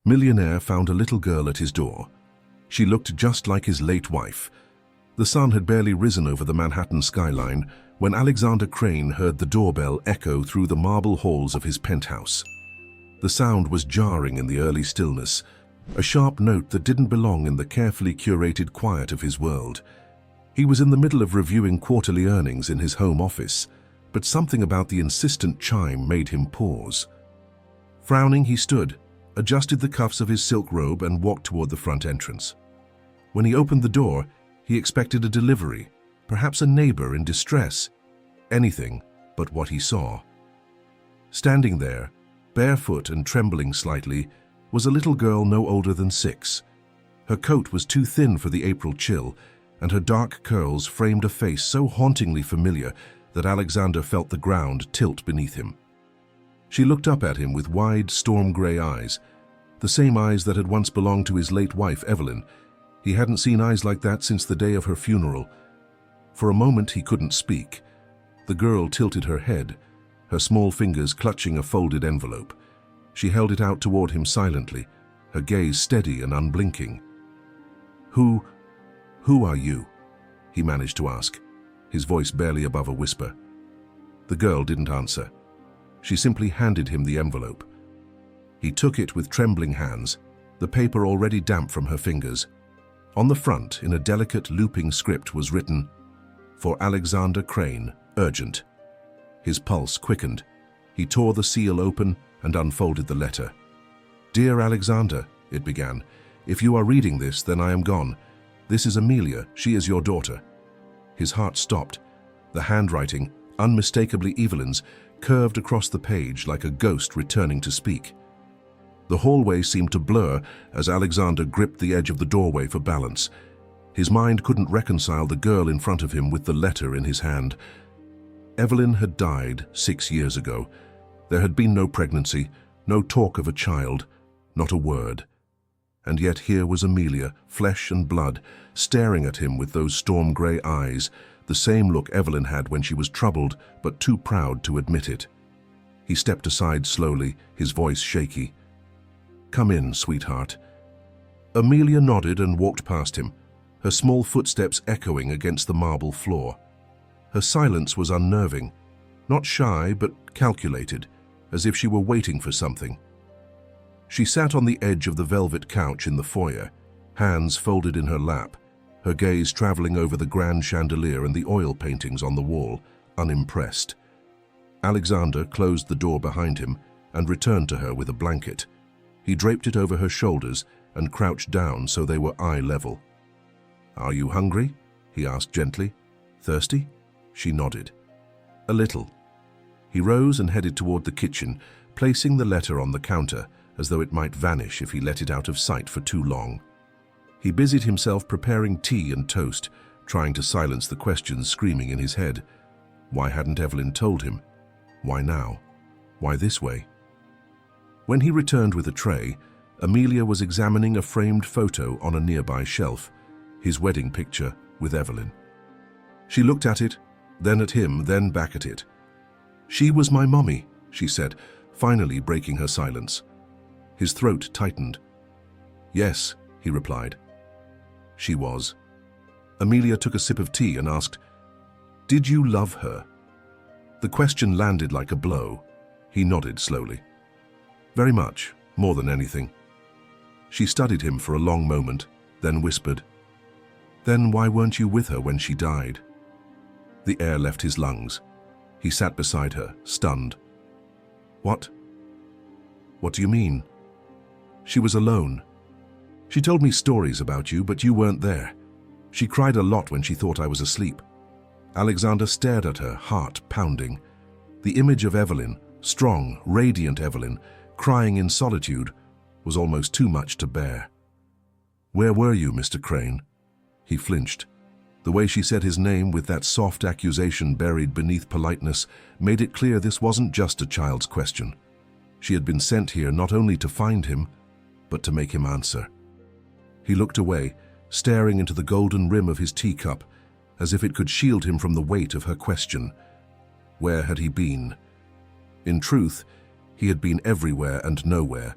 Millionaire found a little girl at his door. She looked just like his late wife. The sun had barely risen over the Manhattan skyline when Alexander Crane heard the doorbell echo through the marble halls of his penthouse. The sound was jarring in the early stillness, a sharp note that didn't belong in the carefully curated quiet of his world. He was in the middle of reviewing quarterly earnings in his home office, but something about the insistent chime made him pause. Frowning, he stood, adjusted the cuffs of his silk robe and walked toward the front entrance. When he opened the door, he expected a delivery, perhaps a neighbor in distress, anything but what he saw. Standing there, barefoot and trembling slightly, was a little girl no older than 6. Her coat was too thin for the April chill, and her dark curls framed a face so hauntingly familiar that Alexander felt the ground tilt beneath him. She looked up at him with wide, storm-gray eyes, the same eyes that had once belonged to his late wife, Evelyn. He hadn't seen eyes like that since the day of her funeral. For a moment he couldn't speak. The girl tilted her head, her small fingers clutching a folded envelope. She held it out toward him silently, her gaze steady and unblinking. Who are you?" he managed to ask, his voice barely above a whisper. The girl didn't answer. She simply handed him the envelope. He took it with trembling hands, the paper already damp from her fingers. On the front, in a delicate looping script, was written, "For Alexander Crane, urgent." His pulse quickened. He tore the seal open and unfolded the letter. "Dear Alexander," it began, "if you are reading this, then I am gone. This is Amelia. She is your daughter." His heart stopped. The handwriting, unmistakably Evelyn's, curved across the page like a ghost returning to speak. The hallway seemed to blur as Alexander gripped the edge of the doorway for balance. His mind couldn't reconcile the girl in front of him with the letter in his hand. Evelyn had died 6 years ago. There had been no pregnancy, no talk of a child, not a word. And yet here was Amelia, flesh and blood, staring at him with those storm-gray eyes, the same look Evelyn had when she was troubled but too proud to admit it. He stepped aside slowly, his voice shaky. "Come in, sweetheart." Amelia nodded and walked past him, her small footsteps echoing against the marble floor. Her silence was unnerving, not shy but calculated, as if she were waiting for something. She sat on the edge of the velvet couch in the foyer, hands folded in her lap, her gaze traveling over the grand chandelier and the oil paintings on the wall, unimpressed. Alexander closed the door behind him and returned to her with a blanket. He draped it over her shoulders and crouched down so they were eye level. "Are you hungry?" he asked gently. "Thirsty?" She nodded. "A little." He rose and headed toward the kitchen, placing the letter on the counter as though it might vanish if he let it out of sight for too long. He busied himself preparing tea and toast, trying to silence the questions screaming in his head. Why hadn't Evelyn told him? Why now? Why this way? When he returned with a tray, Amelia was examining a framed photo on a nearby shelf, his wedding picture with Evelyn. She looked at it, then at him, then back at it. "She was my mommy," she said, finally breaking her silence. His throat tightened. "Yes," he replied. She was. Amelia took a sip of tea and asked, "Did you love her?" The question landed like a blow. He nodded slowly. "Very much, more than anything." She studied him for a long moment, then whispered, "Then why weren't you with her when she died?" The air left his lungs. He sat beside her, stunned. "What? What do you mean?" "She was alone. She told me stories about you, but you weren't there. She cried a lot when she thought I was asleep." Alexander stared at her, heart pounding. The image of Evelyn, strong, radiant Evelyn, crying in solitude, was almost too much to bear. "Where were you, Mr. Crane?" He flinched. The way she said his name with that soft accusation buried beneath politeness made it clear this wasn't just a child's question. She had been sent here not only to find him, but to make him answer. He looked away, staring into the golden rim of his teacup, as if it could shield him from the weight of her question. Where had he been? In truth, he had been everywhere and nowhere,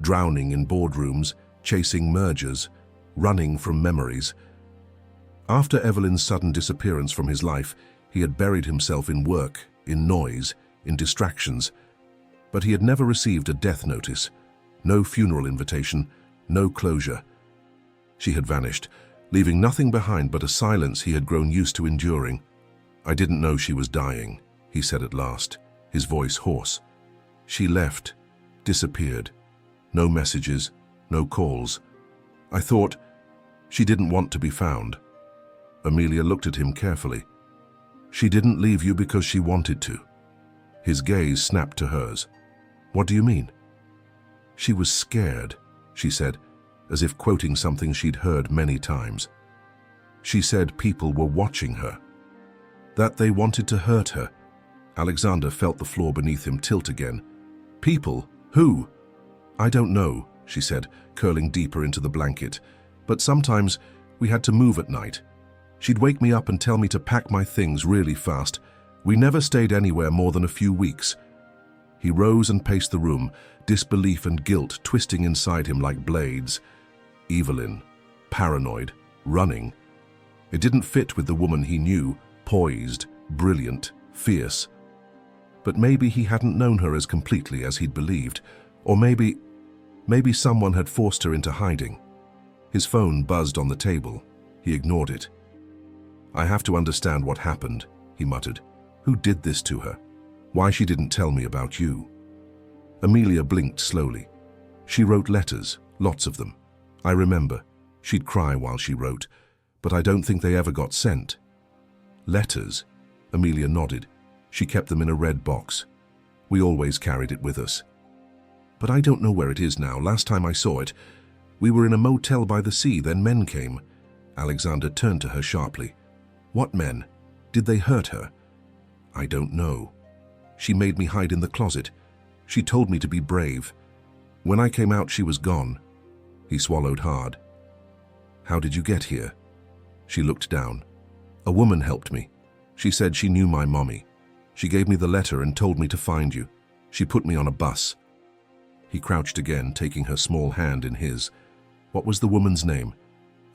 drowning in boardrooms, chasing mergers, running from memories. After Evelyn's sudden disappearance from his life, he had buried himself in work, in noise, in distractions. But he had never received a death notice, no funeral invitation, no closure. She had vanished, leaving nothing behind but a silence he had grown used to enduring. "I didn't know she was dying," he said at last, his voice hoarse. "She left, disappeared. No messages, no calls. I thought she didn't want to be found." Amelia looked at him carefully. "She didn't leave you because she wanted to." His gaze snapped to hers. "What do you mean?" "She was scared," she said, as if quoting something she'd heard many times. "She said people were watching her, that they wanted to hurt her." Alexander felt the floor beneath him tilt again. "People? Who?" "I don't know," she said, curling deeper into the blanket. "But sometimes we had to move at night. She'd wake me up and tell me to pack my things really fast. We never stayed anywhere more than a few weeks." He rose and paced the room, disbelief and guilt twisting inside him like blades. Evelyn, paranoid, running. It didn't fit with the woman he knew, poised, brilliant, fierce. But maybe he hadn't known her as completely as he'd believed. Or maybe someone had forced her into hiding. His phone buzzed on the table. He ignored it. "I have to understand what happened," he muttered. "Who did this to her? Why she didn't tell me about you?" Amelia blinked slowly. "She wrote letters, lots of them. I remember. She'd cry while she wrote, but I don't think they ever got sent." "Letters?" Amelia nodded. "She kept them in a red box. We always carried it with us. But I don't know where it is now. Last time I saw it, we were in a motel by the sea, then men came." Alexander turned to her sharply. "What men? Did they hurt her?" "I don't know. She made me hide in the closet. She told me to be brave. When I came out, she was gone." He swallowed hard. "How did you get here?" She looked down. "A woman helped me. She said she knew my mommy. She gave me the letter and told me to find you. She put me on a bus." He crouched again, taking her small hand in his. "What was the woman's name?"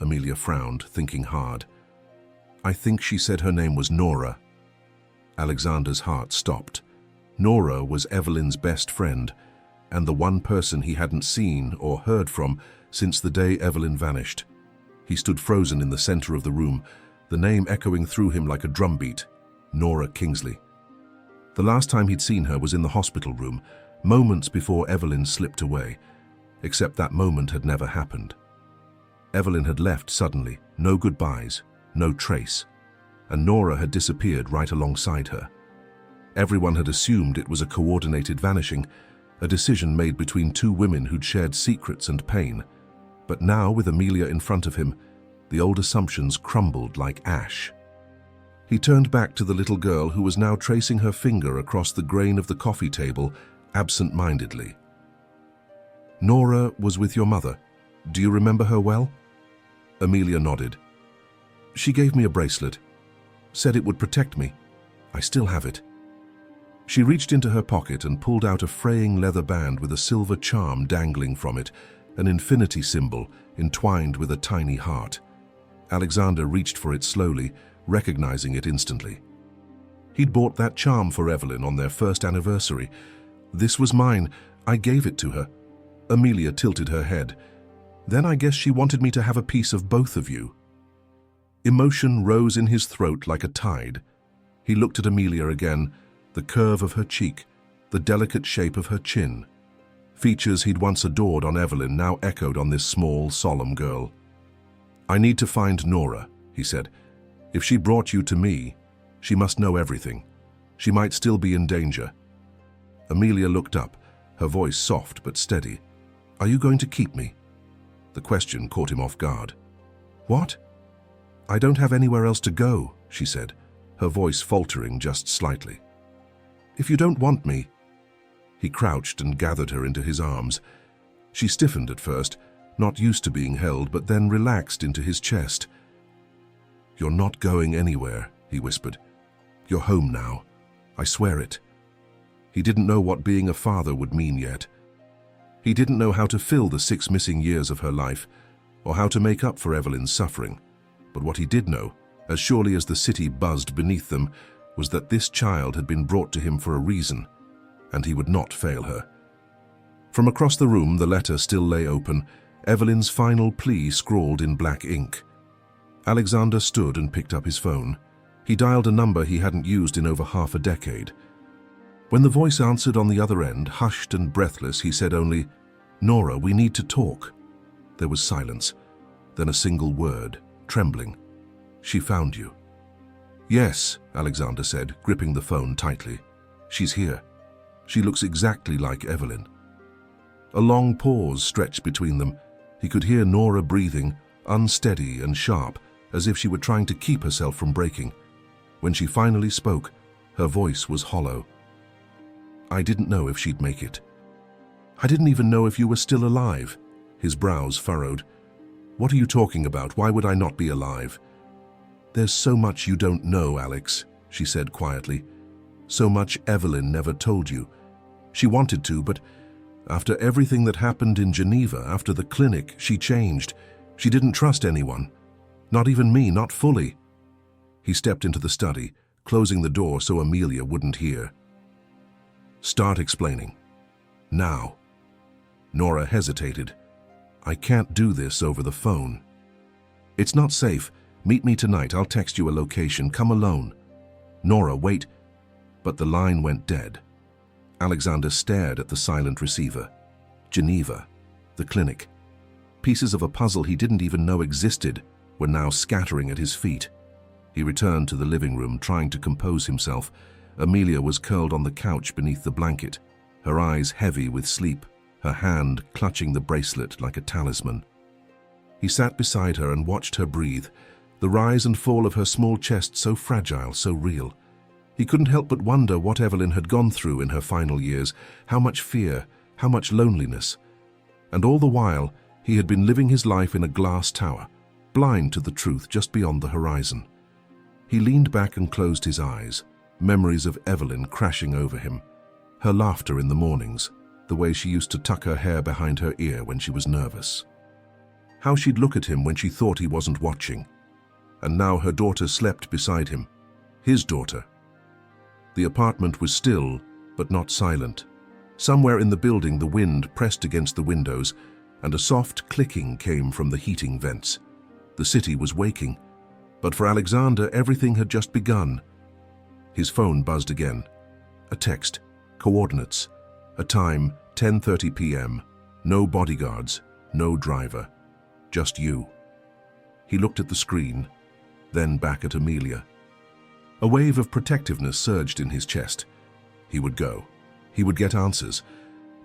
Amelia frowned, thinking hard. "I think she said her name was Nora." Alexander's heart stopped. Nora was Evelyn's best friend, and the one person he hadn't seen or heard from since the day Evelyn vanished. He stood frozen in the center of the room, the name echoing through him like a drumbeat. Nora Kingsley. The last time he'd seen her was in the hospital room, moments before Evelyn slipped away, except that moment had never happened. Evelyn had left suddenly, no goodbyes, no trace, and Nora had disappeared right alongside her. Everyone had assumed it was a coordinated vanishing, a decision made between two women who'd shared secrets and pain. But now, with Amelia in front of him, the old assumptions crumbled like ash. He turned back to the little girl who was now tracing her finger across the grain of the coffee table, absent-mindedly. "Nora was with your mother. Do you remember her well?" Amelia nodded. "She gave me a bracelet. Said it would protect me. I still have it." She reached into her pocket and pulled out a fraying leather band with a silver charm dangling from it, an infinity symbol entwined with a tiny heart. Alexander reached for it slowly, recognizing it instantly. He'd bought that charm for Evelyn on their first anniversary. "This was mine. I gave it to her." Amelia tilted her head. "Then I guess she wanted me to have a piece of both of you." Emotion rose in his throat like a tide. He looked at Amelia again, the curve of her cheek, the delicate shape of her chin. Features he'd once adored on Evelyn now echoed on this small, solemn girl. "I need to find Nora," he said. "If she brought you to me, she must know everything. She might still be in danger." Amelia looked up, her voice soft but steady. "Are you going to keep me?" The question caught him off guard. "What?" "I don't have anywhere else to go," she said, her voice faltering just slightly. "If you don't want me..." He crouched and gathered her into his arms. She stiffened at first, not used to being held, but then relaxed into his chest. "You're not going anywhere," he whispered. "You're home now. I swear it." He didn't know what being a father would mean yet. He didn't know how to fill the 6 missing years of her life, or how to make up for Evelyn's suffering. But what he did know, as surely as the city buzzed beneath them, was that this child had been brought to him for a reason, and he would not fail her. From across the room, the letter still lay open, Evelyn's final plea scrawled in black ink. Alexander stood and picked up his phone. He dialed a number he hadn't used in over half a decade. When the voice answered on the other end, hushed and breathless, he said only, "Nora, we need to talk." There was silence, then a single word, trembling. "She found you." "Yes," Alexander said, gripping the phone tightly. "She's here. She looks exactly like Evelyn." A long pause stretched between them. He could hear Nora breathing, unsteady and sharp, as if she were trying to keep herself from breaking. When she finally spoke, her voice was hollow. "I didn't know if she'd make it. I didn't even know if you were still alive." His brows furrowed. "What are you talking about? Why would I not be alive?" "There's so much you don't know, Alex," she said quietly. "So much Evelyn never told you. She wanted to, but after everything that happened in Geneva, after the clinic, she changed. She didn't trust anyone. Not even me, not fully." He stepped into the study, closing the door so Amelia wouldn't hear. "Start explaining. Now." Nora hesitated. "I can't do this over the phone." "It's not safe. Meet me tonight. I'll text you a location. Come alone." "Nora, wait." But the line went dead. Alexander stared at the silent receiver. Geneva, the clinic. Pieces of a puzzle he didn't even know existed were now scattering at his feet. He returned to the living room, trying to compose himself. Amelia was curled on the couch beneath the blanket, her eyes heavy with sleep, her hand clutching the bracelet like a talisman. He sat beside her and watched her breathe, the rise and fall of her small chest so fragile, so real. He couldn't help but wonder what Evelyn had gone through in her final years, how much fear, how much loneliness. And all the while, he had been living his life in a glass tower, blind to the truth just beyond the horizon. He leaned back and closed his eyes, memories of Evelyn crashing over him, her laughter in the mornings, the way she used to tuck her hair behind her ear when she was nervous. How she'd look at him when she thought he wasn't watching. And now her daughter slept beside him, his daughter. The apartment was still, but not silent. Somewhere in the building the wind pressed against the windows, and a soft clicking came from the heating vents. The city was waking, but for Alexander everything had just begun. His phone buzzed again. A text, coordinates, a time 10:30 p.m., no bodyguards, no driver, just you. He looked at the screen, then back at Amelia. A wave of protectiveness surged in his chest. He would go. He would get answers.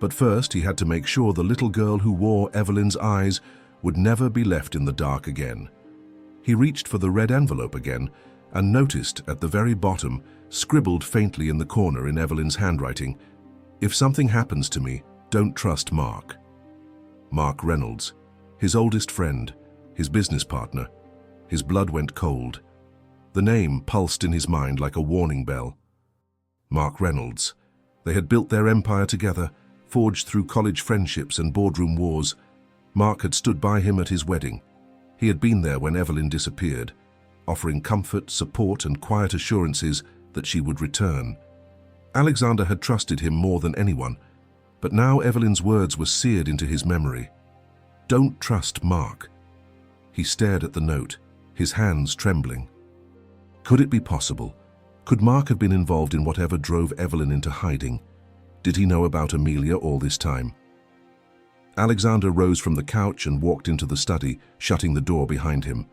But first he had to make sure the little girl who wore Evelyn's eyes would never be left in the dark again. He reached for the red envelope again and noticed at the very bottom, scribbled faintly in the corner in Evelyn's handwriting, "If something happens to me, don't trust Mark." Mark Reynolds, his oldest friend, his business partner. His blood went cold. The name pulsed in his mind like a warning bell. Mark Reynolds. They had built their empire together, forged through college friendships and boardroom wars. Mark had stood by him at his wedding. He had been there when Evelyn disappeared, offering comfort, support, and quiet assurances that she would return. Alexander had trusted him more than anyone, but now Evelyn's words were seared into his memory. Don't trust Mark. He stared at the note, his hands trembling. Could it be possible? Could Mark have been involved in whatever drove Evelyn into hiding? Did he know about Amelia all this time? Alexander rose from the couch and walked into the study, shutting the door behind him.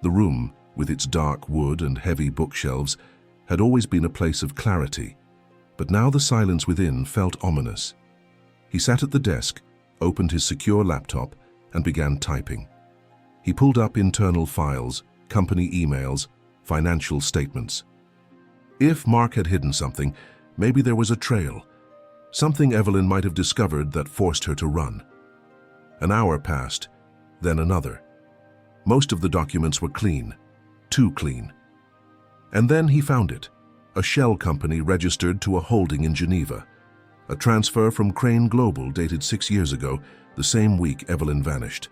The room, with its dark wood and heavy bookshelves, had always been a place of clarity, but now the silence within felt ominous. He sat at the desk, opened his secure laptop, and began typing. He pulled up internal files, company emails, financial statements. If Mark had hidden something, maybe there was a trail, something Evelyn might have discovered that forced her to run. An hour passed, then another. Most of the documents were clean, too clean. And then he found it, a shell company registered to a holding in Geneva. A transfer from Crane Global dated 6 years ago, the same week Evelyn vanished.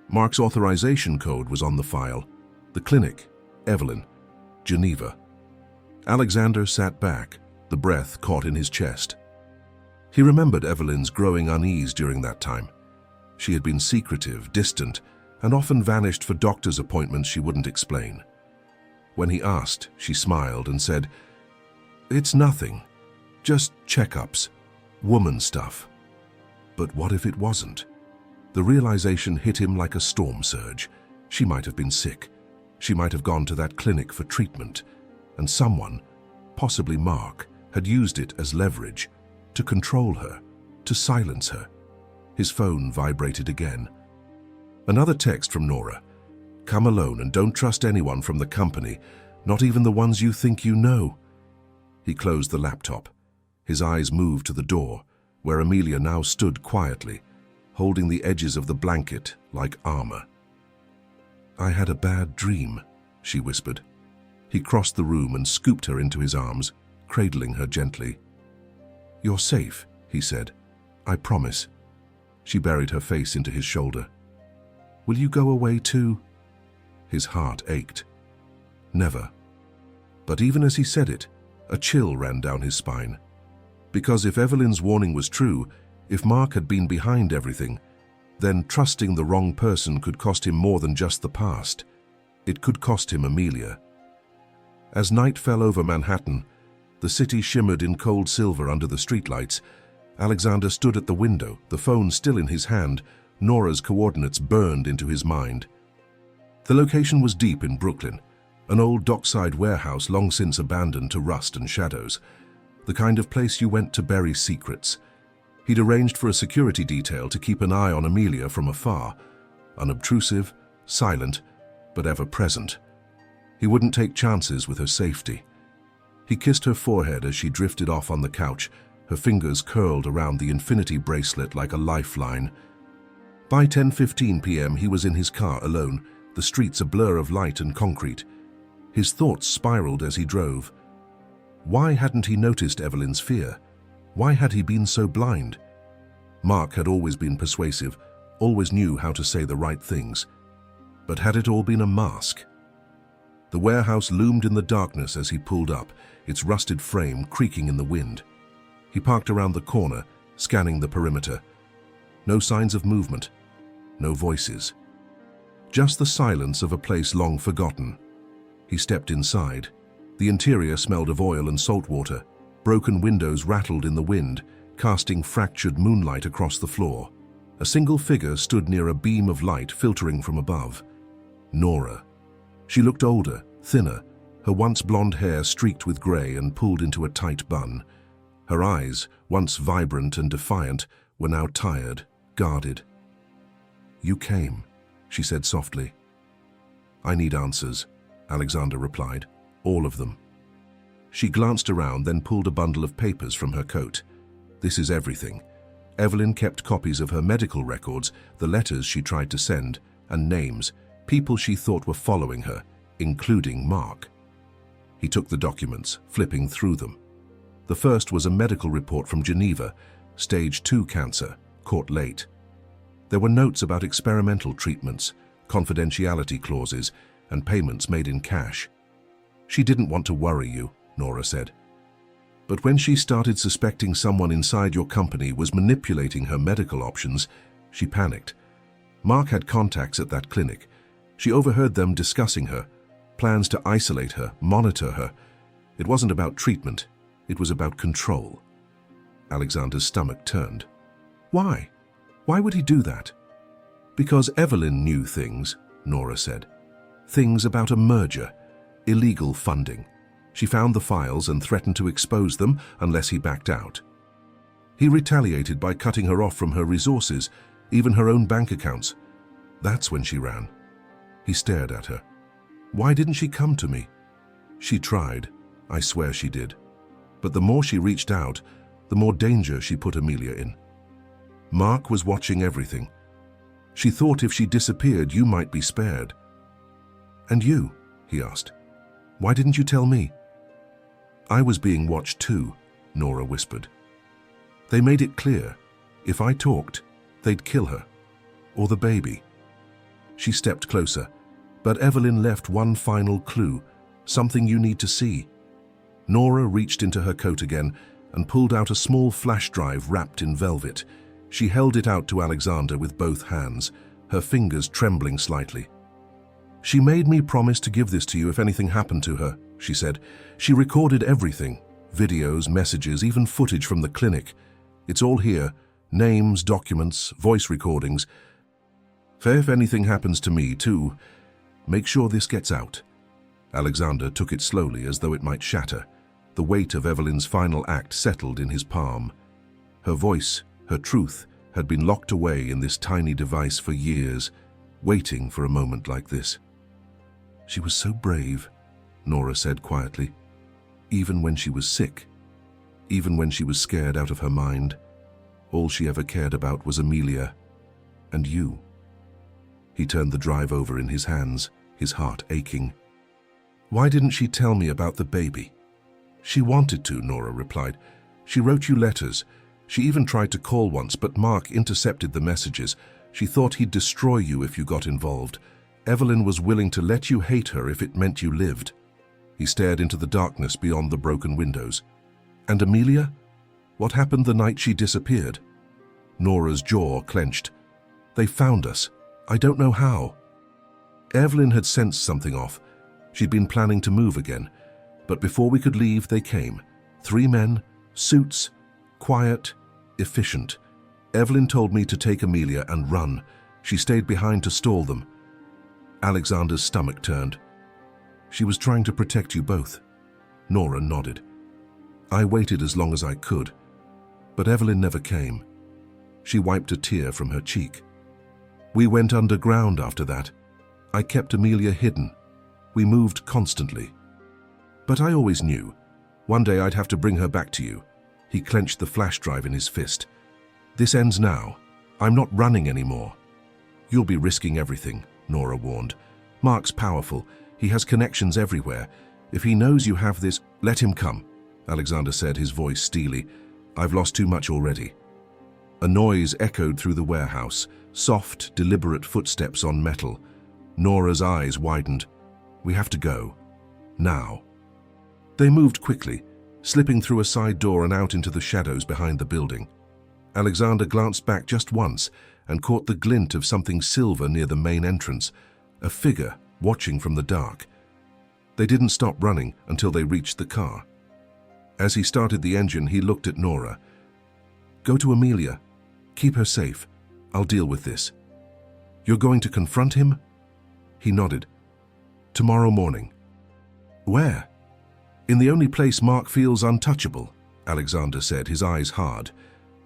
Mark's authorization code was on the file. The clinic, Evelyn, Geneva. Alexander sat back, the breath caught in his chest. He remembered Evelyn's growing unease during that time. She had been secretive, distant, and often vanished for doctor's appointments she wouldn't explain. When he asked, she smiled and said, "It's nothing, just checkups, woman stuff." But what if it wasn't? The realization hit him like a storm surge. She might have been sick. She might have gone to that clinic for treatment. And someone, possibly Mark, had used it as leverage to control her, to silence her. His phone vibrated again. Another text from Nora. "Come alone and don't trust anyone from the company, not even the ones you think you know." He closed the laptop. His eyes moved to the door, where Amelia now stood quietly, holding the edges of the blanket like armor. "I had a bad dream," she whispered. He crossed the room and scooped her into his arms, cradling her gently. "You're safe," he said. "I promise." She buried her face into his shoulder. "Will you go away too?" His heart ached. Never. But even as he said it, a chill ran down his spine. Because if Evelyn's warning was true, if Mark had been behind everything, then trusting the wrong person could cost him more than just the past. It could cost him Amelia. As night fell over Manhattan, the city shimmered in cold silver under the streetlights. Alexander stood at the window, the phone still in his hand. Nora's coordinates burned into his mind. The location was deep in Brooklyn, an old dockside warehouse long since abandoned to rust and shadows, the kind of place you went to bury secrets. He'd arranged for a security detail to keep an eye on Amelia from afar, unobtrusive, silent, but ever present. He wouldn't take chances with her safety. He kissed her forehead as she drifted off on the couch, her fingers curled around the infinity bracelet like a lifeline. By 10:15 p.m. he was in his car alone, the streets a blur of light and concrete. His thoughts spiraled as he drove. Why hadn't he noticed Evelyn's fear? Why had he been so blind? Mark had always been persuasive, always knew how to say the right things. But had it all been a mask? The warehouse loomed in the darkness as he pulled up, its rusted frame creaking in the wind. He parked around the corner, scanning the perimeter. No signs of movement, no voices. Just the silence of a place long forgotten. He stepped inside. The interior smelled of oil and salt water. Broken windows rattled in the wind, casting fractured moonlight across the floor. A single figure stood near a beam of light filtering from above. Nora. She looked older, thinner, her once blonde hair streaked with grey and pulled into a tight bun. Her eyes, once vibrant and defiant, were now tired, guarded. "You came," she said softly. "I need answers," Alexander replied. "All of them." She glanced around, then pulled a bundle of papers from her coat. "This is everything." Evelyn kept copies of her medical records, the letters she tried to send, and names, people she thought were following her, including Mark. He took the documents, flipping through them. The first was a medical report from Geneva, stage 2 cancer, caught late. There were notes about experimental treatments, confidentiality clauses, and payments made in cash. "She didn't want to worry you," Nora said. But when she started suspecting someone inside your company was manipulating her medical options, she panicked. Mark had contacts at that clinic. She overheard them discussing her, plans to isolate her, monitor her. It wasn't about treatment, it was about control. Alexander's stomach turned. Why? Why would he do that? Because Evelyn knew things, Nora said. Things about a merger, illegal funding. She found the files and threatened to expose them unless he backed out. He retaliated by cutting her off from her resources, even her own bank accounts. That's when she ran. He stared at her. Why didn't she come to me? She tried. I swear she did. But the more she reached out, the more danger she put Amelia in. Mark was watching everything. She thought if she disappeared, you might be spared. And you? He asked. Why didn't you tell me? I was being watched too, Nora whispered. They made it clear, if I talked, they'd kill her. Or the baby. She stepped closer, but Evelyn left one final clue, something you need to see. Nora reached into her coat again and pulled out a small flash drive wrapped in velvet. She held it out to Alexander with both hands, her fingers trembling slightly. "She made me promise to give this to you if anything happened to her," she said. "She recorded everything, videos, messages, even footage from the clinic. It's all here, names, documents, voice recordings. If anything happens to me too, make sure this gets out." Alexander took it slowly as though it might shatter. The weight of Evelyn's final act settled in his palm. Her voice, her truth, had been locked away in this tiny device for years, waiting for a moment like this. "She was so brave," Nora said quietly. "Even when she was sick, even when she was scared out of her mind, all she ever cared about was Amelia and you." He turned the drive over in his hands, his heart aching. "Why didn't she tell me about the baby?" "She wanted to," Nora replied. "She wrote you letters. She even tried to call once, but Mark intercepted the messages. She thought he'd destroy you if you got involved. Evelyn was willing to let you hate her if it meant you lived." He stared into the darkness beyond the broken windows. "And Amelia? What happened the night she disappeared?" Nora's jaw clenched. "They found us. I don't know how." Evelyn had sensed something off. She'd been planning to move again. But before we could leave, they came. 3 men, suits, quiet, efficient. Evelyn told me to take Amelia and run. She stayed behind to stall them. Alexander's stomach turned. "She was trying to protect you both." Nora nodded. "I waited as long as I could, but Evelyn never came." She wiped a tear from her cheek. "We went underground after that. I kept Amelia hidden. We moved constantly. But I always knew. One day I'd have to bring her back to you." He clenched the flash drive in his fist. "This ends now. I'm not running anymore." "You'll be risking everything," Nora warned. "Mark's powerful. He has connections everywhere. If he knows you have this, let him come," Alexander said, his voice steely. "I've lost too much already." A noise echoed through the warehouse, soft, deliberate footsteps on metal. Nora's eyes widened. "We have to go. Now." They moved quickly, slipping through a side door and out into the shadows behind the building. Alexander glanced back just once and caught the glint of something silver near the main entrance, a figure watching from the dark. They didn't stop running until they reached the car. As he started the engine, he looked at Nora. "Go to Amelia. Keep her safe. I'll deal with this." "You're going to confront him?" He nodded. "Tomorrow morning." "Where?" "In the only place Mark feels untouchable," Alexander said, his eyes hard.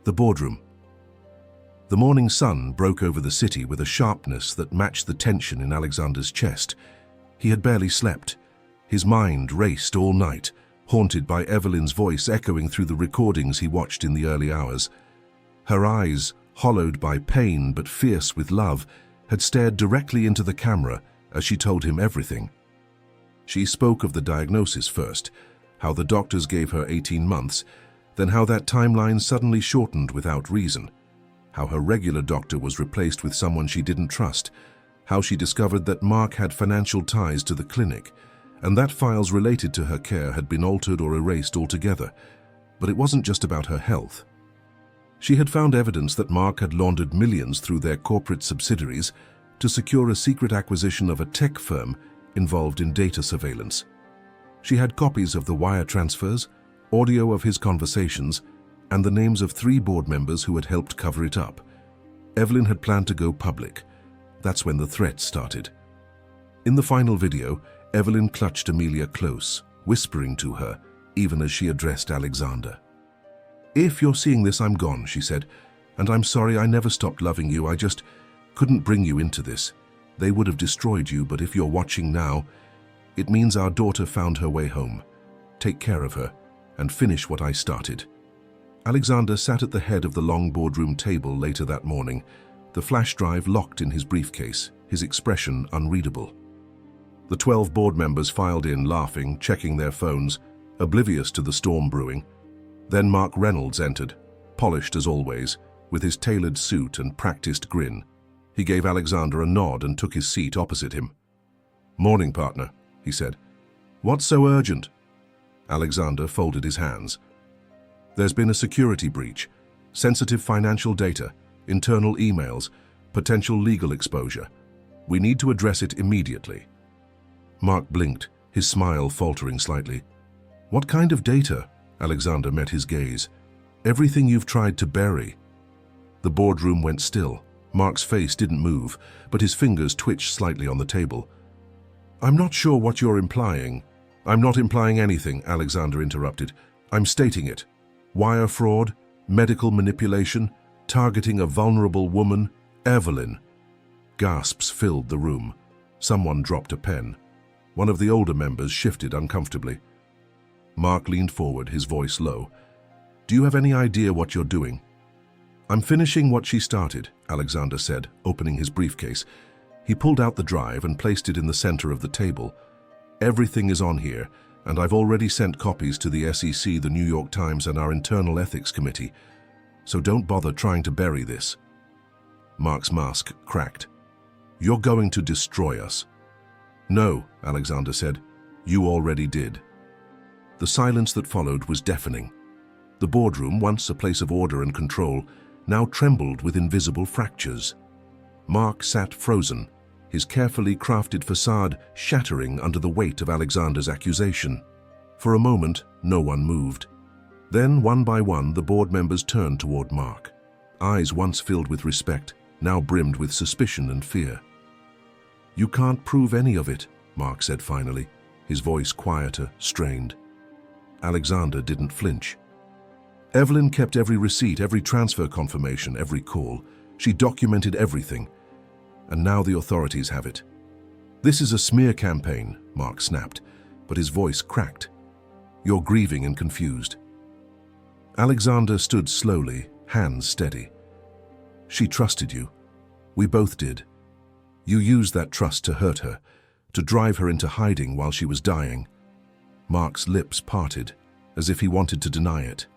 "The boardroom." The morning sun broke over the city with a sharpness that matched the tension in Alexander's chest. He had barely slept. His mind raced all night, haunted by Evelyn's voice echoing through the recordings he watched in the early hours. Her eyes, hollowed by pain but fierce with love, had stared directly into the camera as she told him everything. She spoke of the diagnosis first, how the doctors gave her 18 months, then how that timeline suddenly shortened without reason, how her regular doctor was replaced with someone she didn't trust, how she discovered that Mark had financial ties to the clinic, and that files related to her care had been altered or erased altogether. But it wasn't just about her health. She had found evidence that Mark had laundered millions through their corporate subsidiaries to secure a secret acquisition of a tech firm involved in data surveillance. She had copies of the wire transfers, audio of his conversations, and the names of 3 board members who had helped cover it up. Evelyn had planned to go public. That's when the threat started. In the final video, Evelyn clutched Amelia close, whispering to her, even as she addressed Alexander. "If you're seeing this, I'm gone," she said. "And I'm sorry I never stopped loving you. I just couldn't bring you into this. They would have destroyed you, but if you're watching now, it means our daughter found her way home. Take care of her and finish what I started." Alexander sat at the head of the long boardroom table later that morning, the flash drive locked in his briefcase, his expression unreadable. The 12 board members filed in, laughing, checking their phones, oblivious to the storm brewing. Then Mark Reynolds entered, polished as always, with his tailored suit and practiced grin. He gave Alexander a nod and took his seat opposite him. "Morning, partner," he said. "What's so urgent?" Alexander folded his hands. "There's been a security breach, sensitive financial data, internal emails, potential legal exposure. We need to address it immediately." Mark blinked, his smile faltering slightly. "What kind of data?" Alexander met his gaze. "Everything you've tried to bury." The boardroom went still. Mark's face didn't move, but his fingers twitched slightly on the table. "I'm not sure what you're implying." "I'm not implying anything," Alexander interrupted. "I'm stating it. Wire fraud, medical manipulation, targeting a vulnerable woman, Evelyn." Gasps filled the room. Someone dropped a pen. One of the older members shifted uncomfortably. Mark leaned forward, his voice low. "Do you have any idea what you're doing?" "I'm finishing what she started," Alexander said, opening his briefcase. He pulled out the drive and placed it in the center of the table. "Everything is on here, and I've already sent copies to the SEC, the New York Times, and our internal ethics committee. So don't bother trying to bury this." Mark's mask cracked. "You're going to destroy us." "No," Alexander said. "You already did." The silence that followed was deafening. The boardroom, once a place of order and control, now trembled with invisible fractures. Mark sat frozen, his carefully crafted facade shattering under the weight of Alexander's accusation. For a moment, no one moved. Then, one by one, the board members turned toward Mark. Eyes once filled with respect, now brimmed with suspicion and fear. "You can't prove any of it," Mark said finally, his voice quieter, strained. Alexander didn't flinch. "Evelyn kept every receipt, every transfer confirmation, every call. She documented everything. And now the authorities have it." "This is a smear campaign," Mark snapped, but his voice cracked. "You're grieving and confused." Alexander stood slowly, hands steady. "She trusted you. We both did. You used that trust to hurt her, to drive her into hiding while she was dying." Mark's lips parted, as if he wanted to deny it.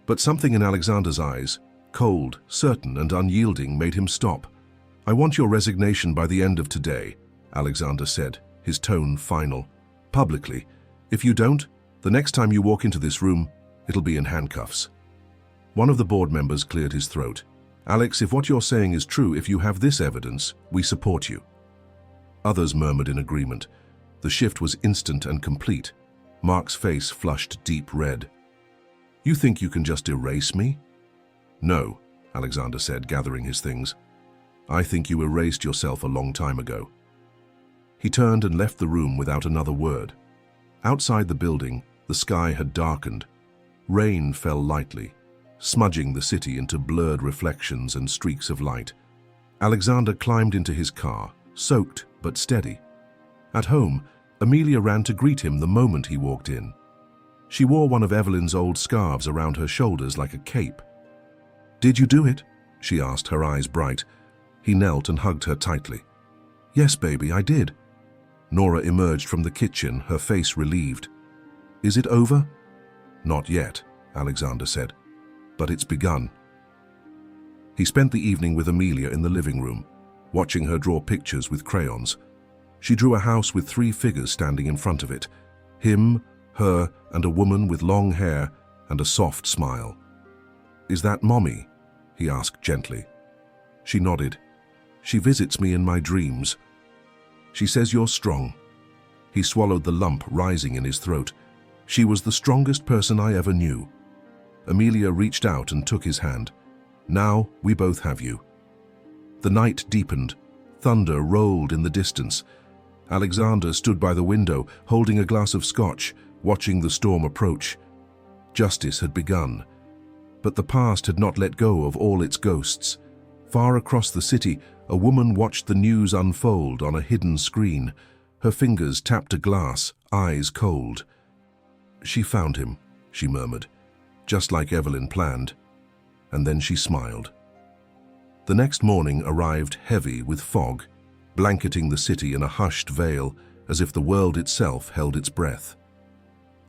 But something in Alexander's eyes, cold, certain, and unyielding, made him stop. "I want your resignation by the end of today," Alexander said, his tone final. "Publicly. If you don't, the next time you walk into this room, it'll be in handcuffs." One of the board members cleared his throat. "Alex, if what you're saying is true, if you have this evidence, we support you." Others murmured in agreement. The shift was instant and complete. Mark's face flushed deep red. "You think you can just erase me?" "No," Alexander said, gathering his things. "I think you erased yourself a long time ago." He turned and left the room without another word. Outside the building, the sky had darkened. Rain fell lightly, smudging the city into blurred reflections and streaks of light. Alexander climbed into his car, soaked but steady. At home, Amelia ran to greet him the moment he walked in. She wore one of Evelyn's old scarves around her shoulders like a cape. "Did you do it?" she asked, her eyes bright. He knelt and hugged her tightly. "Yes, baby, I did." Nora emerged from the kitchen, her face relieved. "Is it over?" "Not yet," Alexander said, "but it's begun." He spent the evening with Amelia in the living room, watching her draw pictures with crayons. She drew a house with 3 figures standing in front of it: him, her, and a woman with long hair and a soft smile. "Is that Mommy?" he asked gently. She nodded. "She visits me in my dreams. She says you're strong." He swallowed the lump rising in his throat. "She was the strongest person I ever knew." Amelia reached out and took his hand. "Now we both have you." The night deepened. Thunder rolled in the distance. Alexander stood by the window, holding a glass of scotch, watching the storm approach. Justice had begun. But the past had not let go of all its ghosts. Far across the city, a woman watched the news unfold on a hidden screen. Her fingers tapped a glass, eyes cold. "She found him," she murmured, "just like Evelyn planned." And then she smiled. The next morning arrived heavy with fog, blanketing the city in a hushed veil, as if the world itself held its breath.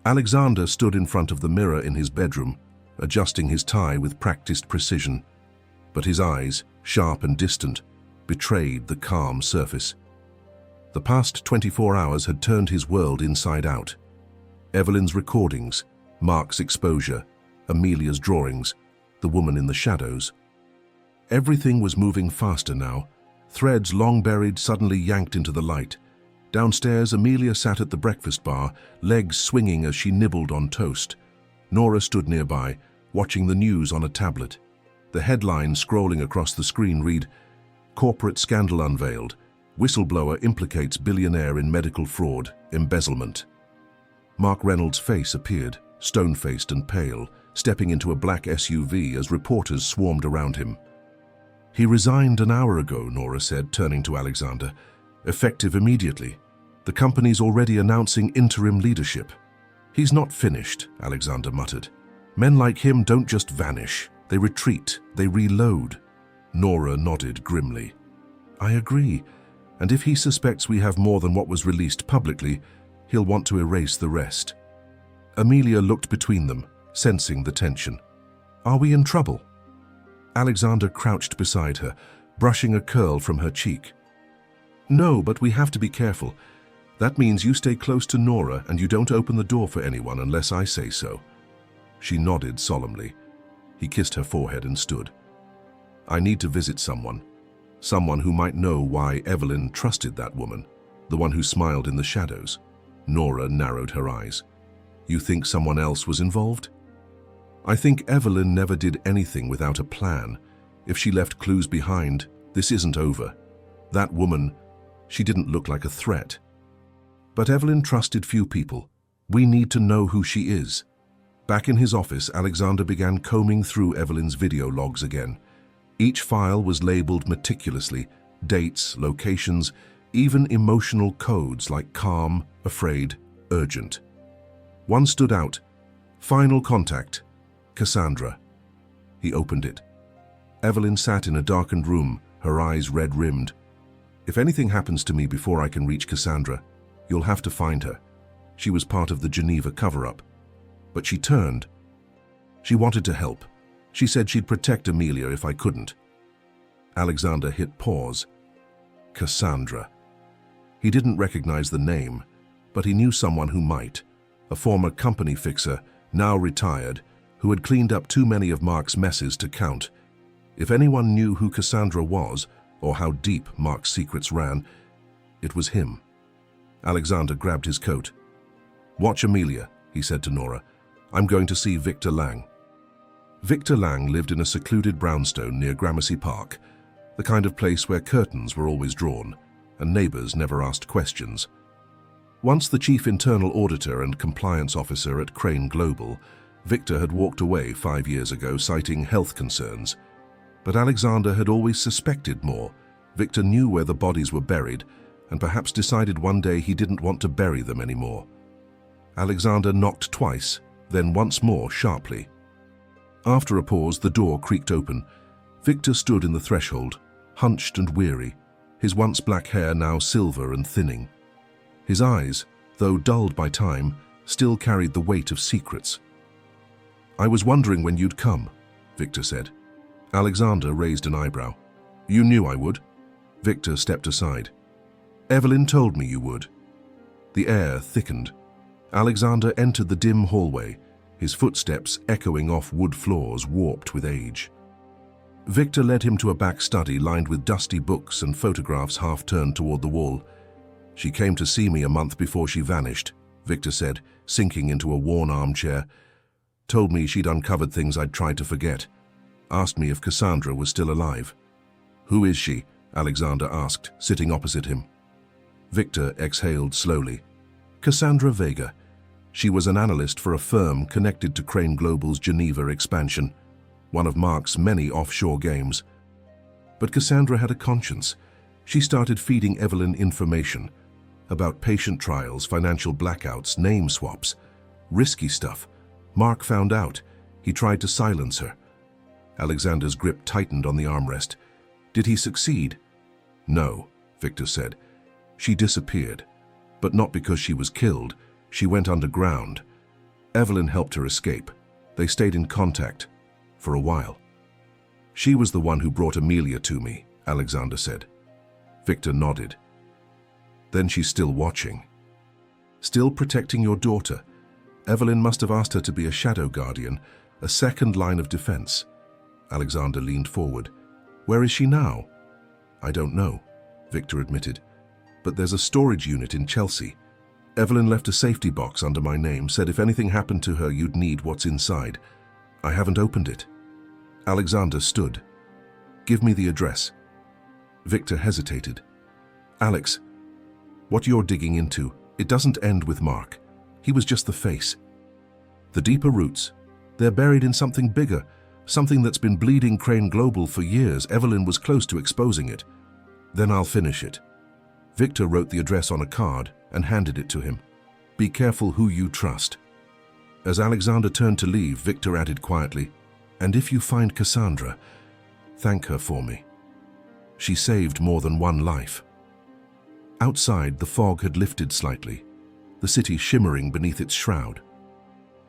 Alexander stood in front of the mirror in his bedroom, adjusting his tie with practiced precision. But his eyes, sharp and distant, betrayed the calm surface. The past 24 hours had turned his world inside out. Evelyn's recordings, Mark's exposure, Amelia's drawings, the woman in the shadows. Everything was moving faster now. Threads long buried suddenly yanked into the light. Downstairs, Amelia sat at the breakfast bar, legs swinging as she nibbled on toast. Nora stood nearby, watching the news on a tablet. The headline scrolling across the screen read, "Corporate scandal unveiled. Whistleblower implicates billionaire in medical fraud, embezzlement." Mark Reynolds' face appeared, stone-faced and pale, stepping into a black SUV as reporters swarmed around him. "He resigned an hour ago," Nora said, turning to Alexander. "Effective immediately. The company's already announcing interim leadership." "He's not finished," Alexander muttered. "Men like him don't just vanish. They retreat, they reload." Nora nodded grimly. "I agree. And if he suspects we have more than what was released publicly, he'll want to erase the rest." Amelia looked between them, sensing the tension. "Are we in trouble?" Alexander crouched beside her, brushing a curl from her cheek. "No, but we have to be careful. That means you stay close to Nora and you don't open the door for anyone unless I say so." She nodded solemnly. He kissed her forehead and stood. "I need to visit someone. Someone who might know why Evelyn trusted that woman, the one who smiled in the shadows." Nora narrowed her eyes. "You think someone else was involved?" "I think Evelyn never did anything without a plan. If she left clues behind, this isn't over. That woman, she didn't look like a threat. But Evelyn trusted few people. We need to know who she is." Back in his office, Alexander began combing through Evelyn's video logs again. Each file was labeled meticulously, dates, locations, even emotional codes like calm, afraid, urgent. One stood out, "Final contact, Cassandra." He opened it. Evelyn sat in a darkened room, her eyes red-rimmed. "If anything happens to me before I can reach Cassandra, you'll have to find her. She was part of the Geneva cover-up." But she turned. She wanted to help. She said she'd protect Amelia if I couldn't. Alexander hit pause. Cassandra. He didn't recognize the name, but he knew someone who might. A former company fixer, now retired, who had cleaned up too many of Mark's messes to count. If anyone knew who Cassandra was, or how deep Mark's secrets ran, it was him. Alexander grabbed his coat. "Watch Amelia," he said to Nora. "I'm going to see Victor Lang." Victor Lang lived in a secluded brownstone near Gramercy Park, the kind of place where curtains were always drawn, and neighbors never asked questions. Once the chief internal auditor and compliance officer at Crane Global, Victor had walked away 5 years ago citing health concerns. But Alexander had always suspected more. Victor knew where the bodies were buried, and perhaps decided one day he didn't want to bury them anymore. Alexander knocked twice, then once more sharply. After a pause, the door creaked open. Victor stood in the threshold, hunched and weary, his once black hair now silver and thinning. His eyes, though dulled by time, still carried the weight of secrets. "I was wondering when you'd come," Victor said. Alexander raised an eyebrow. "You knew I would?" Victor stepped aside. "Evelyn told me you would." The air thickened. Alexander entered the dim hallway, his footsteps echoing off wood floors warped with age. Victor led him to a back study lined with dusty books and photographs half turned toward the wall. "She came to see me a month before she vanished," Victor said, sinking into a worn armchair. "Told me she'd uncovered things I'd tried to forget. Asked me if Cassandra was still alive." "Who is she?" Alexander asked, sitting opposite him. Victor exhaled slowly. "Cassandra Vega. She was an analyst for a firm connected to Crane Global's Geneva expansion, one of Mark's many offshore games. But Cassandra had a conscience. She started feeding Evelyn information about patient trials, financial blackouts, name swaps, risky stuff. Mark found out. He tried to silence her." Alexander's grip tightened on the armrest. "Did he succeed?" "No," Victor said. "She disappeared. But not because she was killed. She went underground. Evelyn helped her escape. They stayed in contact for a while. She was the one who brought Amelia to me, Alexander said. Victor nodded. Then she's still watching. Still protecting your daughter. Evelyn must have asked her to be a shadow guardian, a second line of defense. Alexander leaned forward. Where is she now? I don't know, Victor admitted. But there's a storage unit in Chelsea. Evelyn left a safety box under my name, said if anything happened to her, you'd need what's inside. I haven't opened it. Alexander stood. Give me the address. Victor hesitated. Alex, what you're digging into, it doesn't end with Mark. He was just the face. The deeper roots, they're buried in something bigger, something that's been bleeding Crane Global for years. Evelyn was close to exposing it. Then I'll finish it. Victor wrote the address on a card and handed it to him. Be careful who you trust. As Alexander turned to leave, Victor added quietly, and if you find Cassandra, thank her for me. She saved more than one life. Outside, the fog had lifted slightly, the city shimmering beneath its shroud.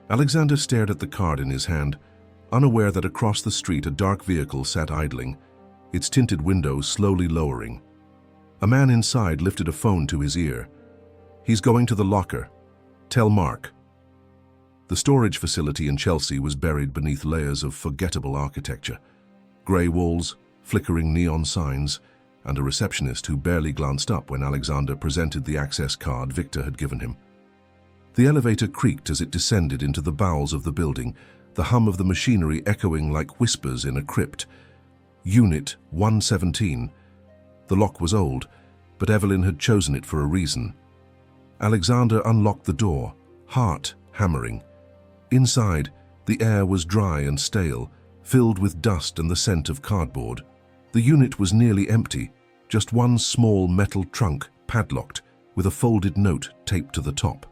Alexander stared at the card in his hand, unaware that across the street a dark vehicle sat idling, its tinted windows slowly lowering. A man inside lifted a phone to his ear. He's going to the locker. Tell Mark. The storage facility in Chelsea was buried beneath layers of forgettable architecture. Grey walls, flickering neon signs, and a receptionist who barely glanced up when Alexander presented the access card Victor had given him. The elevator creaked as it descended into the bowels of the building, the hum of the machinery echoing like whispers in a crypt. Unit 117. The lock was old, but Evelyn had chosen it for a reason. Alexander unlocked the door, heart hammering. Inside, the air was dry and stale, filled with dust and the scent of cardboard. The unit was nearly empty, just one small metal trunk padlocked, with a folded note taped to the top.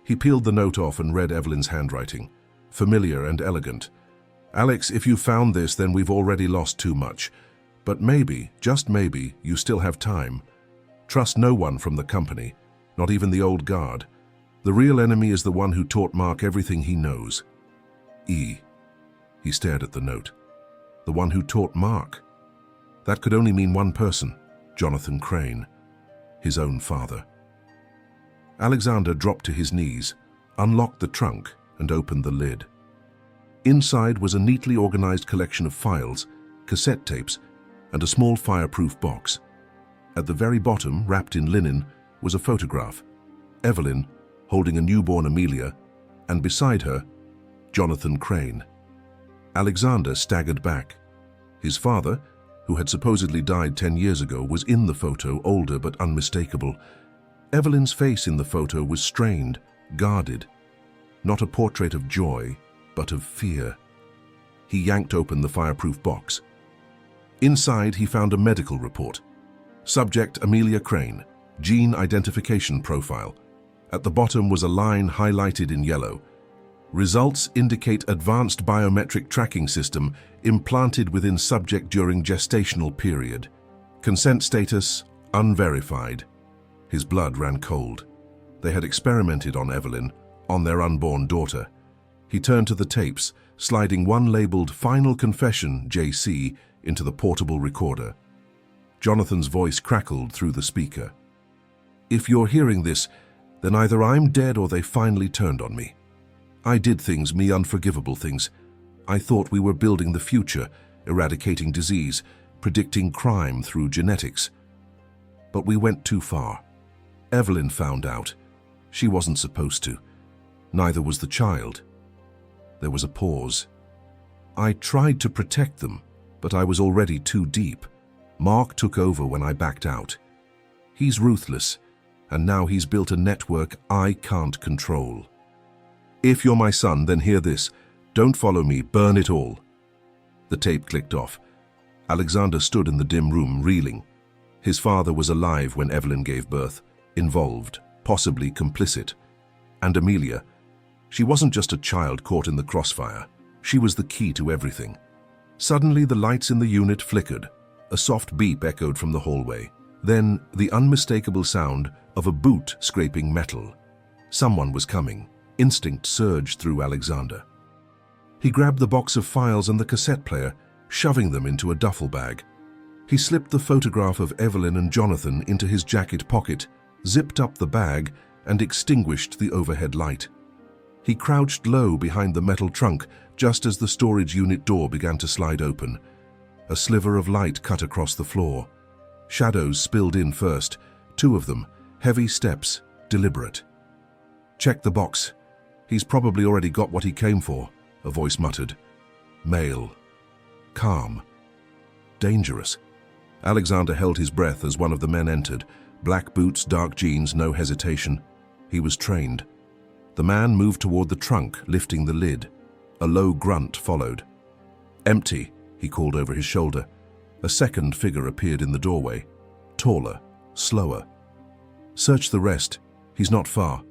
He peeled the note off and read Evelyn's handwriting, familiar and elegant. Alex, if you found this, then we've already lost too much. But maybe, just maybe, you still have time. Trust no one from the company, not even the old guard. The real enemy is the one who taught Mark everything he knows. E. He stared at the note. The one who taught Mark. That could only mean one person, Jonathan Crane, his own father. Alexander dropped to his knees, unlocked the trunk, and opened the lid. Inside was a neatly organized collection of files, cassette tapes, and a small fireproof box. At the very bottom, wrapped in linen, was a photograph. Evelyn, holding a newborn Amelia, and beside her, Jonathan Crane. Alexander staggered back. His father, who had supposedly died 10 years ago, was in the photo, older but unmistakable. Evelyn's face in the photo was strained, guarded. Not a portrait of joy, but of fear. He yanked open the fireproof box. Inside, he found a medical report. Subject Amelia Crane, gene identification profile. At the bottom was a line highlighted in yellow. Results indicate advanced biometric tracking system implanted within subject during gestational period. Consent status unverified. His blood ran cold. They had experimented on Evelyn, on their unborn daughter. He turned to the tapes, sliding one labeled Final Confession, JC, into the portable recorder. Jonathan's voice crackled through the speaker. If you're hearing this, then either I'm dead or they finally turned on me. I did things, me unforgivable things. I thought we were building the future, eradicating disease, predicting crime through genetics. But we went too far. Evelyn found out. She wasn't supposed to. Neither was the child. There was a pause. I tried to protect them, but I was already too deep. Mark took over when I backed out. He's ruthless, and now he's built a network I can't control. If you're my son, then hear this. Don't follow me, burn it all. The tape clicked off. Alexander stood in the dim room, reeling. His father was alive when Evelyn gave birth, involved, possibly complicit. And Amelia, she wasn't just a child caught in the crossfire. She was the key to everything. Suddenly, the lights in the unit flickered. A soft beep echoed from the hallway. Then, the unmistakable sound of a boot scraping metal. Someone was coming. Instinct surged through Alexander. He grabbed the box of files and the cassette player, shoving them into a duffel bag. He slipped the photograph of Evelyn and Jonathan into his jacket pocket, zipped up the bag, and extinguished the overhead light. He crouched low behind the metal trunk just as the storage unit door began to slide open. A sliver of light cut across the floor. Shadows spilled in first, 2 of them, heavy steps, deliberate. "Check the box. He's probably already got what he came for," a voice muttered. Male. Calm. Dangerous. Alexander held his breath as one of the men entered. Black boots, dark jeans, no hesitation. He was trained. The man moved toward the trunk, lifting the lid. A low grunt followed. "Empty," he called over his shoulder. A second figure appeared in the doorway. Taller, slower. "Search the rest. He's not far."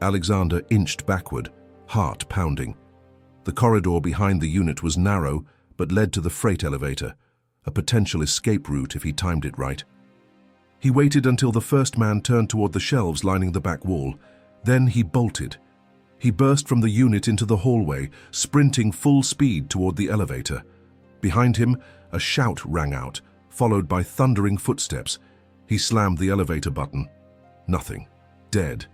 Alexander inched backward, heart pounding. The corridor behind the unit was narrow, but led to the freight elevator, a potential escape route if he timed it right. He waited until the first man turned toward the shelves lining the back wall. Then he bolted. He burst from the unit into the hallway, sprinting full speed toward the elevator. Behind him, a shout rang out, followed by thundering footsteps. He slammed the elevator button. Nothing. Dead.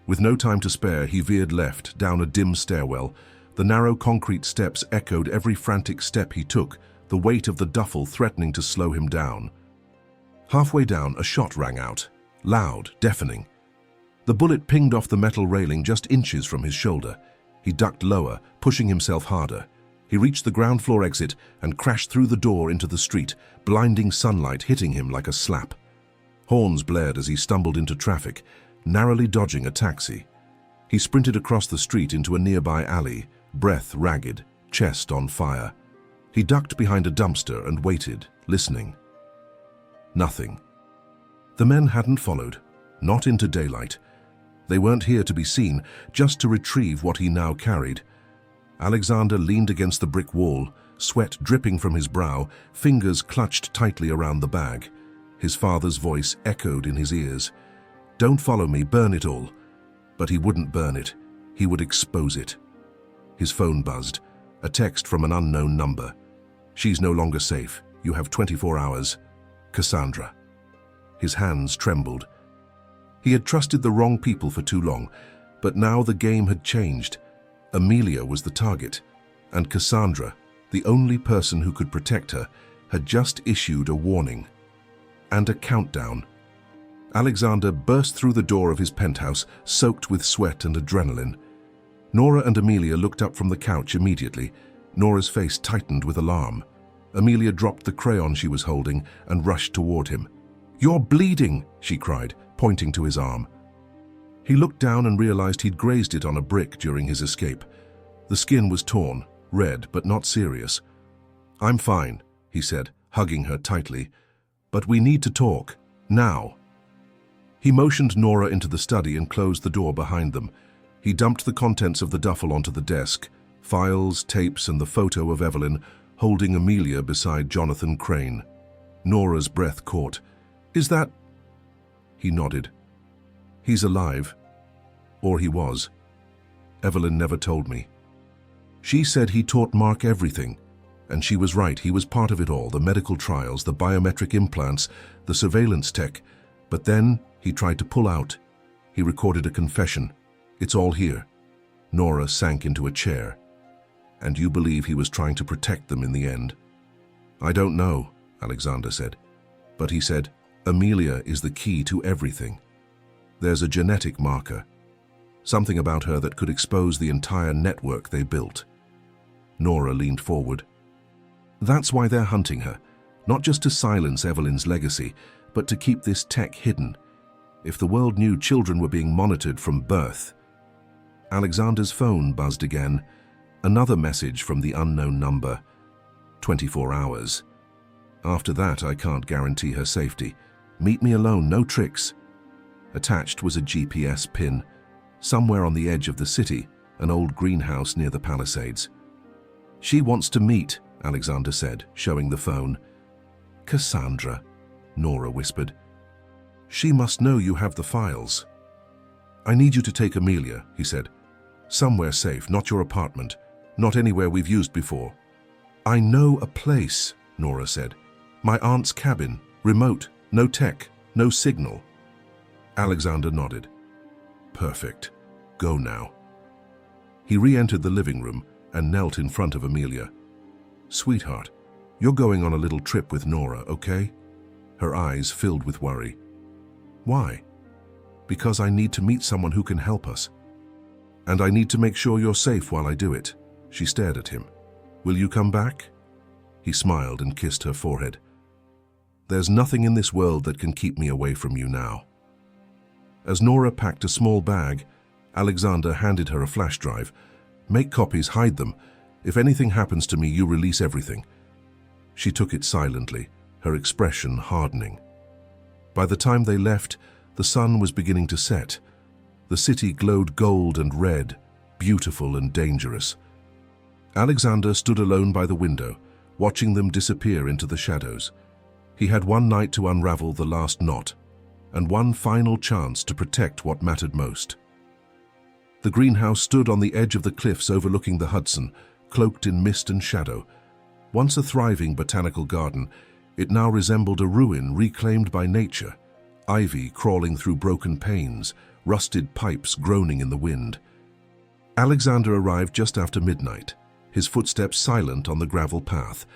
With no time to spare, he veered left, down a dim stairwell. The narrow concrete steps echoed every frantic step he took, the weight of the duffel threatening to slow him down. Halfway down, a shot rang out, loud, deafening. The bullet pinged off the metal railing just inches from his shoulder. He ducked lower, pushing himself harder. He reached the ground floor exit and crashed through the door into the street, blinding sunlight hitting him like a slap. Horns blared as he stumbled into traffic, narrowly dodging a taxi. He sprinted across the street into a nearby alley, breath ragged, chest on fire. He ducked behind a dumpster and waited, listening. Nothing. The men hadn't followed, not into daylight. They weren't here to be seen, just to retrieve what he now carried. Alexander leaned against the brick wall, sweat dripping from his brow, fingers clutched tightly around the bag. His father's voice echoed in his ears. "Don't follow me, burn it all." But he wouldn't burn it. He would expose it. His phone buzzed. A text from an unknown number. "She's no longer safe. You have 24 hours. Cassandra." His hands trembled. He had trusted the wrong people for too long, but now the game had changed. Amelia was the target, and Cassandra, the only person who could protect her, had just issued a warning. And a countdown. Alexander burst through the door of his penthouse, soaked with sweat and adrenaline. Nora and Amelia looked up from the couch immediately. Nora's face tightened with alarm. Amelia dropped the crayon she was holding and rushed toward him. "You're bleeding," she cried, pointing to his arm. He looked down and realized he'd grazed it on a brick during his escape. The skin was torn, red, but not serious. "I'm fine," he said, hugging her tightly. "But we need to talk. Now." He motioned Nora into the study and closed the door behind them. He dumped the contents of the duffel onto the desk, files, tapes, and the photo of Evelyn, holding Amelia beside Jonathan Crane. Nora's breath caught. "Is that—" He nodded. "He's alive. Or he was. Evelyn never told me. She said he taught Mark everything. And she was right, he was part of it all, the medical trials, the biometric implants, the surveillance tech. But then he tried to pull out. He recorded a confession. It's all here." Nora sank into a chair. "And you believe he was trying to protect them in the end?" "I don't know," Alexander said. "But he said, Amelia is the key to everything. There's a genetic marker. Something about her that could expose the entire network they built." Nora leaned forward. "That's why they're hunting her. Not just to silence Evelyn's legacy, but to keep this tech hidden. If the world knew children were being monitored from birth." Alexander's phone buzzed again. Another message from the unknown number. 24 hours. "After that, I can't guarantee her safety. Meet me alone, no tricks." Attached was a GPS pin. Somewhere on the edge of the city, an old greenhouse near the Palisades. "She wants to meet," Alexander said, showing the phone. "Cassandra," Nora whispered. "She must know you have the files." "I need you to take Amelia," he said. "Somewhere safe, not your apartment. Not anywhere we've used before. I know a place, Nora said. My aunt's cabin, remote, no tech, no signal. Alexander nodded. Perfect. Go now. He re-entered the living room and knelt in front of Amelia. Sweetheart, you're going on a little trip with Nora, okay? Her eyes filled with worry. Why? Because I need to meet someone who can help us. And I need to make sure you're safe while I do it. She stared at him. Will you come back? He smiled and kissed her forehead. There's nothing in this world that can keep me away from you now. As Nora packed a small bag, Alexander handed her a flash drive. Make copies, hide them. If anything happens to me, you release everything. She took it silently, her expression hardening. By the time they left, the sun was beginning to set. The city glowed gold and red, beautiful and dangerous. Alexander stood alone by the window, watching them disappear into the shadows. He had one night to unravel the last knot, and one final chance to protect what mattered most. The greenhouse stood on the edge of the cliffs overlooking the Hudson, cloaked in mist and shadow. Once a thriving botanical garden, it now resembled a ruin reclaimed by nature, ivy crawling through broken panes, rusted pipes groaning in the wind. Alexander arrived just after midnight, his footsteps silent on the gravel path.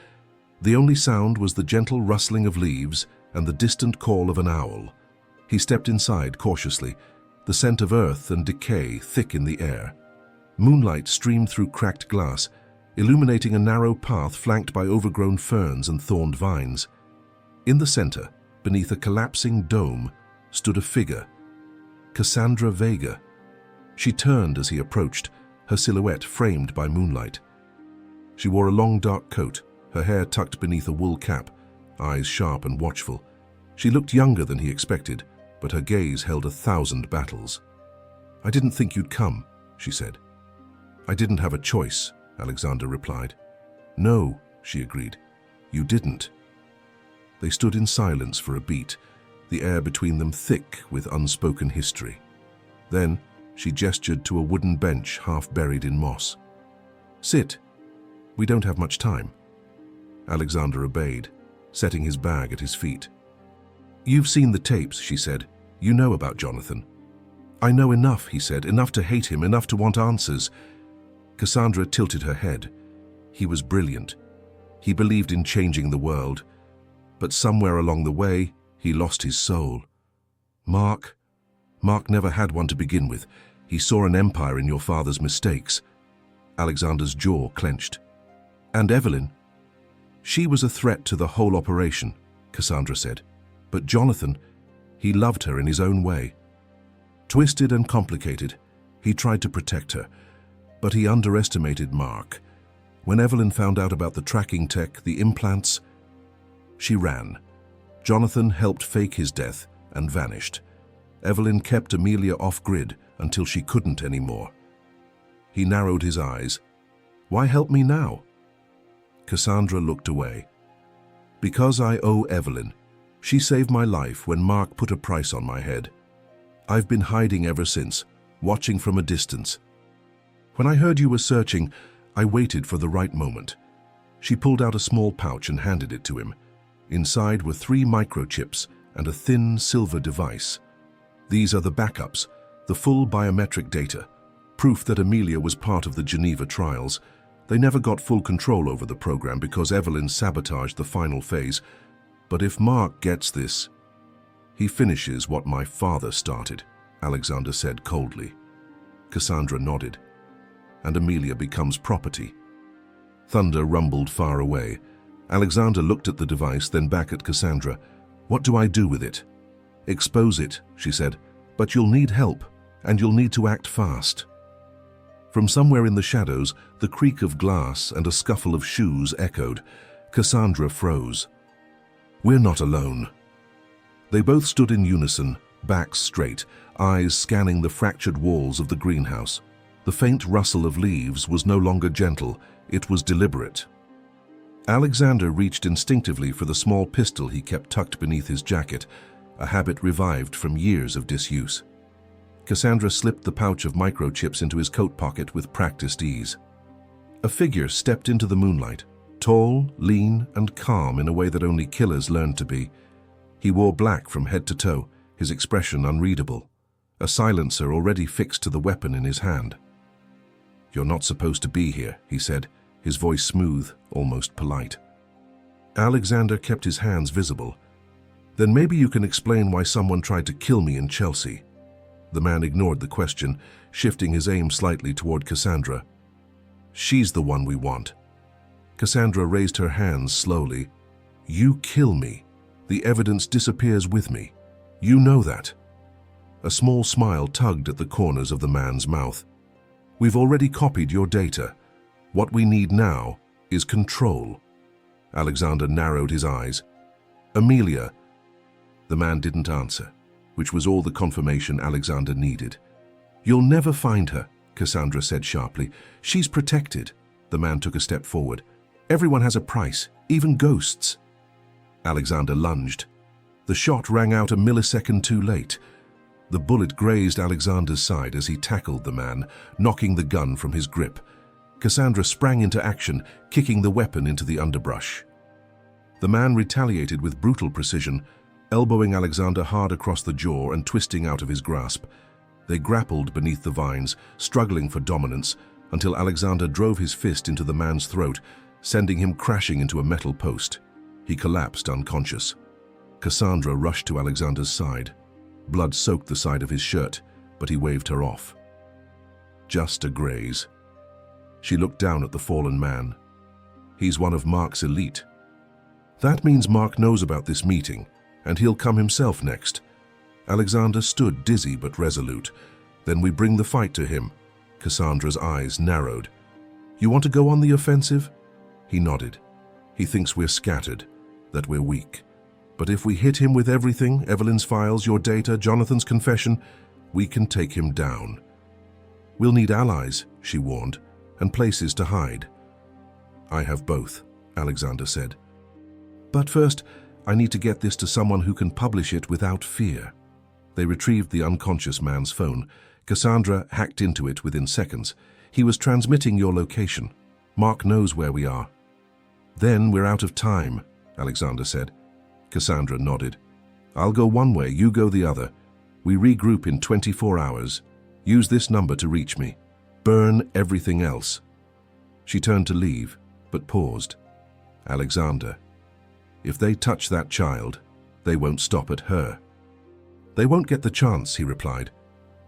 The only sound was the gentle rustling of leaves and the distant call of an owl. He stepped inside cautiously, the scent of earth and decay thick in the air. Moonlight streamed through cracked glass, illuminating a narrow path flanked by overgrown ferns and thorned vines. In the center, beneath a collapsing dome, stood a figure, Cassandra Vega. She turned as he approached, her silhouette framed by moonlight. She wore a long dark coat, her hair tucked beneath a wool cap, eyes sharp and watchful. She looked younger than he expected, but her gaze held 1,000 battles. I didn't think you'd come, she said. I didn't have a choice, Alexander replied. No, she agreed. You didn't. They stood in silence for a beat, the air between them thick with unspoken history. Then she gestured to a wooden bench half buried in moss. Sit. We don't have much time. Alexander obeyed, setting his bag at his feet. You've seen the tapes, she said. You know about Jonathan. I know enough, he said, enough to hate him, enough to want answers. Cassandra tilted her head. He was brilliant. He believed in changing the world. But somewhere along the way, he lost his soul. Mark never had one to begin with. He saw an empire in your father's mistakes. Alexander's jaw clenched. And Evelyn? She was a threat to the whole operation, Cassandra said. But Jonathan, he loved her in his own way. Twisted and complicated, he tried to protect her, but he underestimated Mark. When Evelyn found out about the tracking tech, the implants, she ran. Jonathan helped fake his death and vanished. Evelyn kept Amelia off-grid until she couldn't anymore. He narrowed his eyes. Why help me now? Cassandra looked away. Because I owe Evelyn. She saved my life when Mark put a price on my head. I've been hiding ever since, watching from a distance. When I heard you were searching, I waited for the right moment. She pulled out a small pouch and handed it to him. Inside were 3 microchips and a thin silver device. These are the backups, the full biometric data, proof that Amelia was part of the Geneva trials. They never got full control over the program because Evelyn sabotaged the final phase. But if Mark gets this, he finishes what my father started, Alexander said coldly. Cassandra nodded. And Amelia becomes property. Thunder rumbled far away. Alexander looked at the device, then back at Cassandra. What do I do with it? Expose it, she said, but you'll need help, and you'll need to act fast. From somewhere in the shadows, the creak of glass and a scuffle of shoes echoed. Cassandra froze. We're not alone. They both stood in unison, backs straight, eyes scanning the fractured walls of the greenhouse. The faint rustle of leaves was no longer gentle, it was deliberate. Alexander reached instinctively for the small pistol he kept tucked beneath his jacket, a habit revived from years of disuse. Cassandra slipped the pouch of microchips into his coat pocket with practiced ease. A figure stepped into the moonlight, tall, lean, and calm in a way that only killers learn to be. He wore black from head to toe, his expression unreadable, a silencer already fixed to the weapon in his hand. "You're not supposed to be here," he said, his voice smooth, almost polite. Alexander kept his hands visible. "Then maybe you can explain why someone tried to kill me in Chelsea." The man ignored the question, shifting his aim slightly toward Cassandra. "She's the one we want." Cassandra raised her hands slowly. "You kill me. The evidence disappears with me. You know that." A small smile tugged at the corners of the man's mouth. "We've already copied your data. What we need now is control." Alexander narrowed his eyes. "Amelia." The man didn't answer, which was all the confirmation Alexander needed. "You'll never find her," Cassandra said sharply. "She's protected." The man took a step forward. "Everyone has a price, even ghosts." Alexander lunged. The shot rang out a millisecond too late. The bullet grazed Alexander's side as he tackled the man, knocking the gun from his grip. Cassandra sprang into action, kicking the weapon into the underbrush. The man retaliated with brutal precision, elbowing Alexander hard across the jaw and twisting out of his grasp. They grappled beneath the vines, struggling for dominance, until Alexander drove his fist into the man's throat, sending him crashing into a metal post. He collapsed unconscious. Cassandra rushed to Alexander's side. Blood soaked the side of his shirt, but he waved her off. "Just a graze." She looked down at the fallen man. "He's one of Mark's elite." "That means Mark knows about this meeting, and he'll come himself next." Alexander stood dizzy but resolute. "Then we bring the fight to him." Cassandra's eyes narrowed. "You want to go on the offensive?" He nodded. "He thinks we're scattered, that we're weak. But if we hit him with everything, Evelyn's files, your data, Jonathan's confession, we can take him down." "We'll need allies," she warned, "and places to hide." "I have both," Alexander said. "But first, I need to get this to someone who can publish it without fear." They retrieved the unconscious man's phone. Cassandra hacked into it within seconds. "He was transmitting your location. Mark knows where we are." "Then we're out of time," Alexander said. Cassandra nodded. "I'll go one way, you go the other. We regroup in 24 hours. Use this number to reach me. Burn everything else." She turned to leave, but paused. "Alexander, if they touch that child, they won't stop at her." "They won't get the chance," he replied.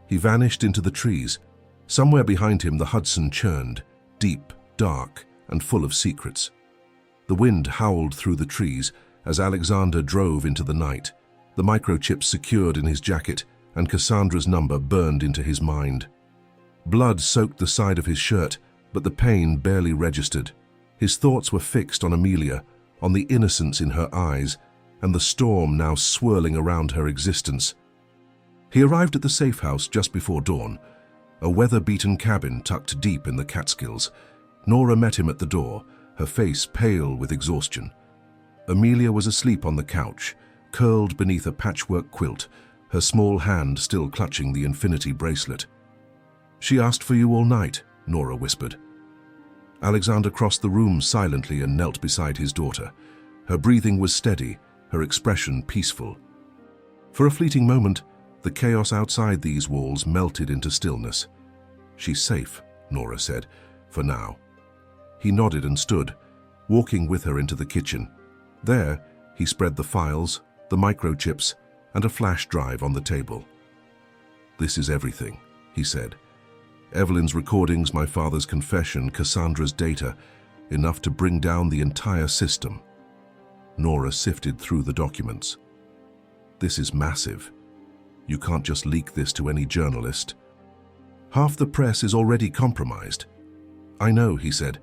He vanished into the trees. Somewhere behind him the Hudson churned, deep, dark, and full of secrets. The wind howled through the trees as Alexander drove into the night, the microchips secured in his jacket, and Cassandra's number burned into his mind. Blood soaked the side of his shirt, but the pain barely registered. His thoughts were fixed on Amelia, on the innocence in her eyes, and the storm now swirling around her existence. He arrived at the safe house just before dawn, a weather-beaten cabin tucked deep in the Catskills. Nora met him at the door, her face pale with exhaustion. Amelia was asleep on the couch, curled beneath a patchwork quilt, her small hand still clutching the infinity bracelet. "She asked for you all night," Nora whispered. Alexander crossed the room silently and knelt beside his daughter. Her breathing was steady, her expression peaceful. For a fleeting moment, the chaos outside these walls melted into stillness. "She's safe," Nora said, "for now." He nodded and stood, walking with her into the kitchen. There, he spread the files, the microchips, and a flash drive on the table. "This is everything," he said. "Evelyn's recordings, my father's confession, Cassandra's data, enough to bring down the entire system." Nora sifted through the documents. "This is massive. You can't just leak this to any journalist. Half the press is already compromised." "I know," he said.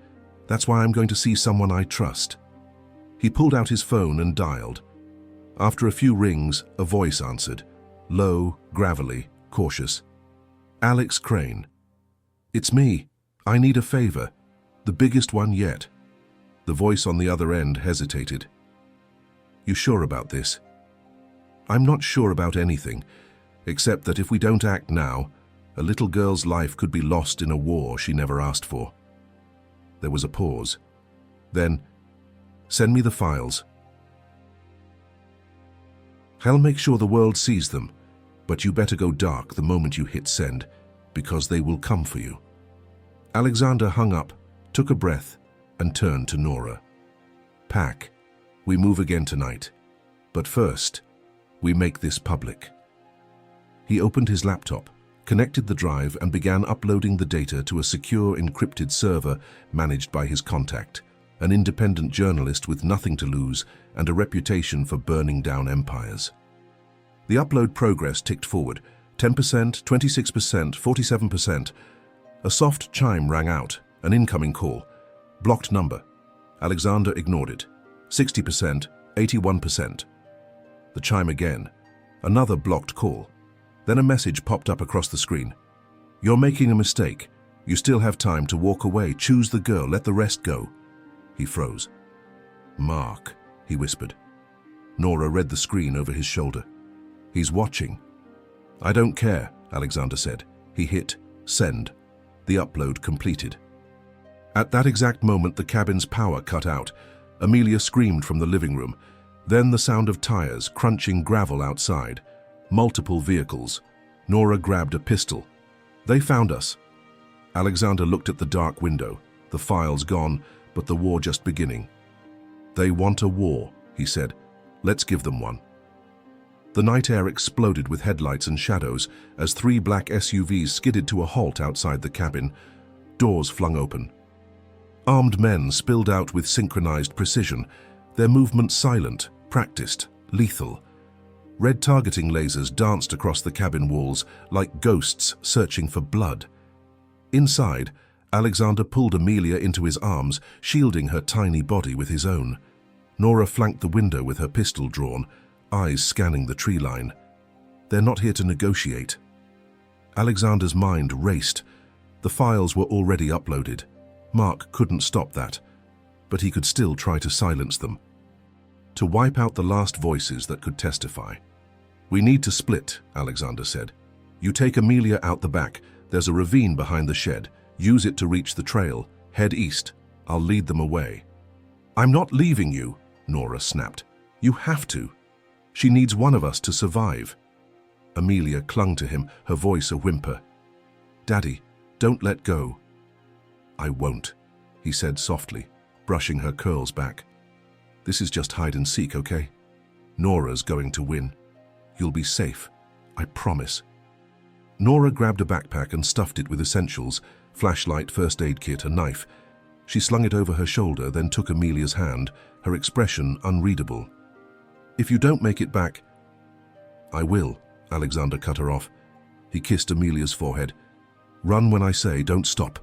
"That's why I'm going to see someone I trust." He pulled out his phone and dialed. After a few rings, a voice answered, low, gravelly, cautious. "Alex Crane." "It's me. I need a favor. The biggest one yet." The voice on the other end hesitated. "You sure about this?" "I'm not sure about anything, except that if we don't act now, a little girl's life could be lost in a war she never asked for." There was a pause. Then, "Send me the files. I'll make sure the world sees them, but you better go dark the moment you hit send, because they will come for you." Alexander hung up, took a breath, and turned to Nora. "Pack. We move again tonight. But first, we make this public." He opened his laptop, connected the drive, and began uploading the data to a secure encrypted server managed by his contact, an independent journalist with nothing to lose and a reputation for burning down empires. The upload progress ticked forward, 10%, 26%, 47%. A soft chime rang out, an incoming call. Blocked number. Alexander ignored it. 60%, 81%. The chime again. Another blocked call. Then a message popped up across the screen. "You're making a mistake. You still have time to walk away. Choose the girl. Let the rest go." He froze. "Mark," he whispered. Nora read the screen over his shoulder. "He's watching." "I don't care," Alexander said. He hit send. The upload completed. At that exact moment, the cabin's power cut out. Amelia screamed from the living room. Then the sound of tires crunching gravel outside. Multiple vehicles. Nora grabbed a pistol. "They found us." Alexander looked at the dark window. The files gone, but the war just beginning. "They want a war," he said. "Let's give them one." The night air exploded with headlights and shadows as 3 black SUVs skidded to a halt outside the cabin. Doors flung open. Armed men spilled out with synchronized precision, their movements silent, practiced, lethal. Red targeting lasers danced across the cabin walls like ghosts searching for blood. Inside, Alexander pulled Amelia into his arms, shielding her tiny body with his own. Nora flanked the window with her pistol drawn, eyes scanning the tree line. They're not here to negotiate. Alexander's mind raced. The files were already uploaded. Mark couldn't stop that, but he could still try to silence them. To wipe out the last voices that could testify. "We need to split," Alexander said. "You take Amelia out the back. There's a ravine behind the shed. Use it to reach the trail. Head east. I'll lead them away." "I'm not leaving you," Nora snapped. "You have to. She needs one of us to survive." Amelia clung to him, her voice a whimper. "Daddy, don't let go." "I won't," he said softly, brushing her curls back. "This is just hide and seek, okay? Nora's going to win. You'll be safe. I promise." Nora grabbed a backpack and stuffed it with essentials, flashlight, first aid kit, a knife. She slung it over her shoulder, then took Amelia's hand, her expression unreadable. "If you don't make it back—" "I will," Alexander cut her off. He kissed Amelia's forehead. "Run when I say, don't stop."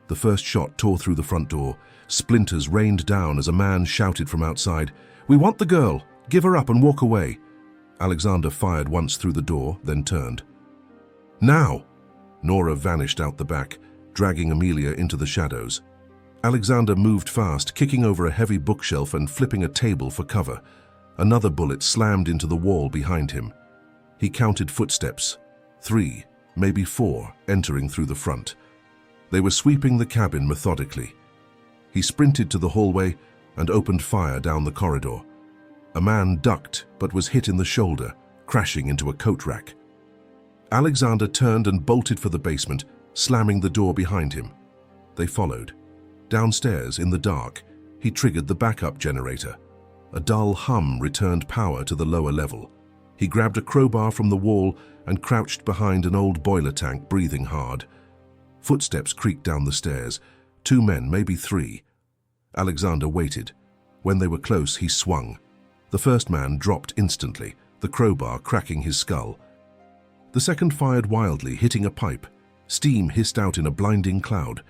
The first shot tore through the front door. Splinters rained down as a man shouted from outside, "We want the girl! Give her up and walk away!" Alexander fired once through the door, then turned. "Now!" Nora vanished out the back, dragging Amelia into the shadows. Alexander moved fast, kicking over a heavy bookshelf and flipping a table for cover. Another bullet slammed into the wall behind him. He counted footsteps. 3, maybe 4, entering through the front. They were sweeping the cabin methodically. He sprinted to the hallway and opened fire down the corridor. A man ducked but was hit in the shoulder, crashing into a coat rack. Alexander turned and bolted for the basement, slamming the door behind him. They followed. Downstairs, in the dark, he triggered the backup generator. A dull hum returned power to the lower level. He grabbed a crowbar from the wall and crouched behind an old boiler tank, breathing hard. Footsteps creaked down the stairs. 2 men, maybe 3. Alexander waited. When they were close, he swung. The first man dropped instantly, the crowbar cracking his skull. The second fired wildly, hitting a pipe. Steam hissed out in a blinding cloud.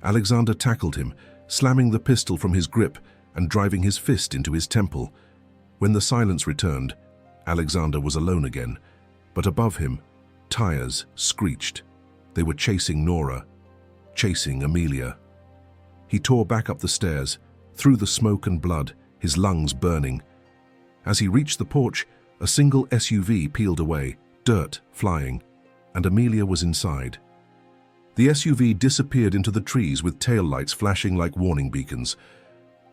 Alexander tackled him, slamming the pistol from his grip and driving his fist into his temple. When the silence returned, Alexander was alone again, but above him, tires screeched. They were chasing Nora, chasing Amelia. He tore back up the stairs, through the smoke and blood, his lungs burning. As he reached the porch, a single SUV peeled away, dirt flying, and Amelia was inside. The SUV disappeared into the trees with taillights flashing like warning beacons.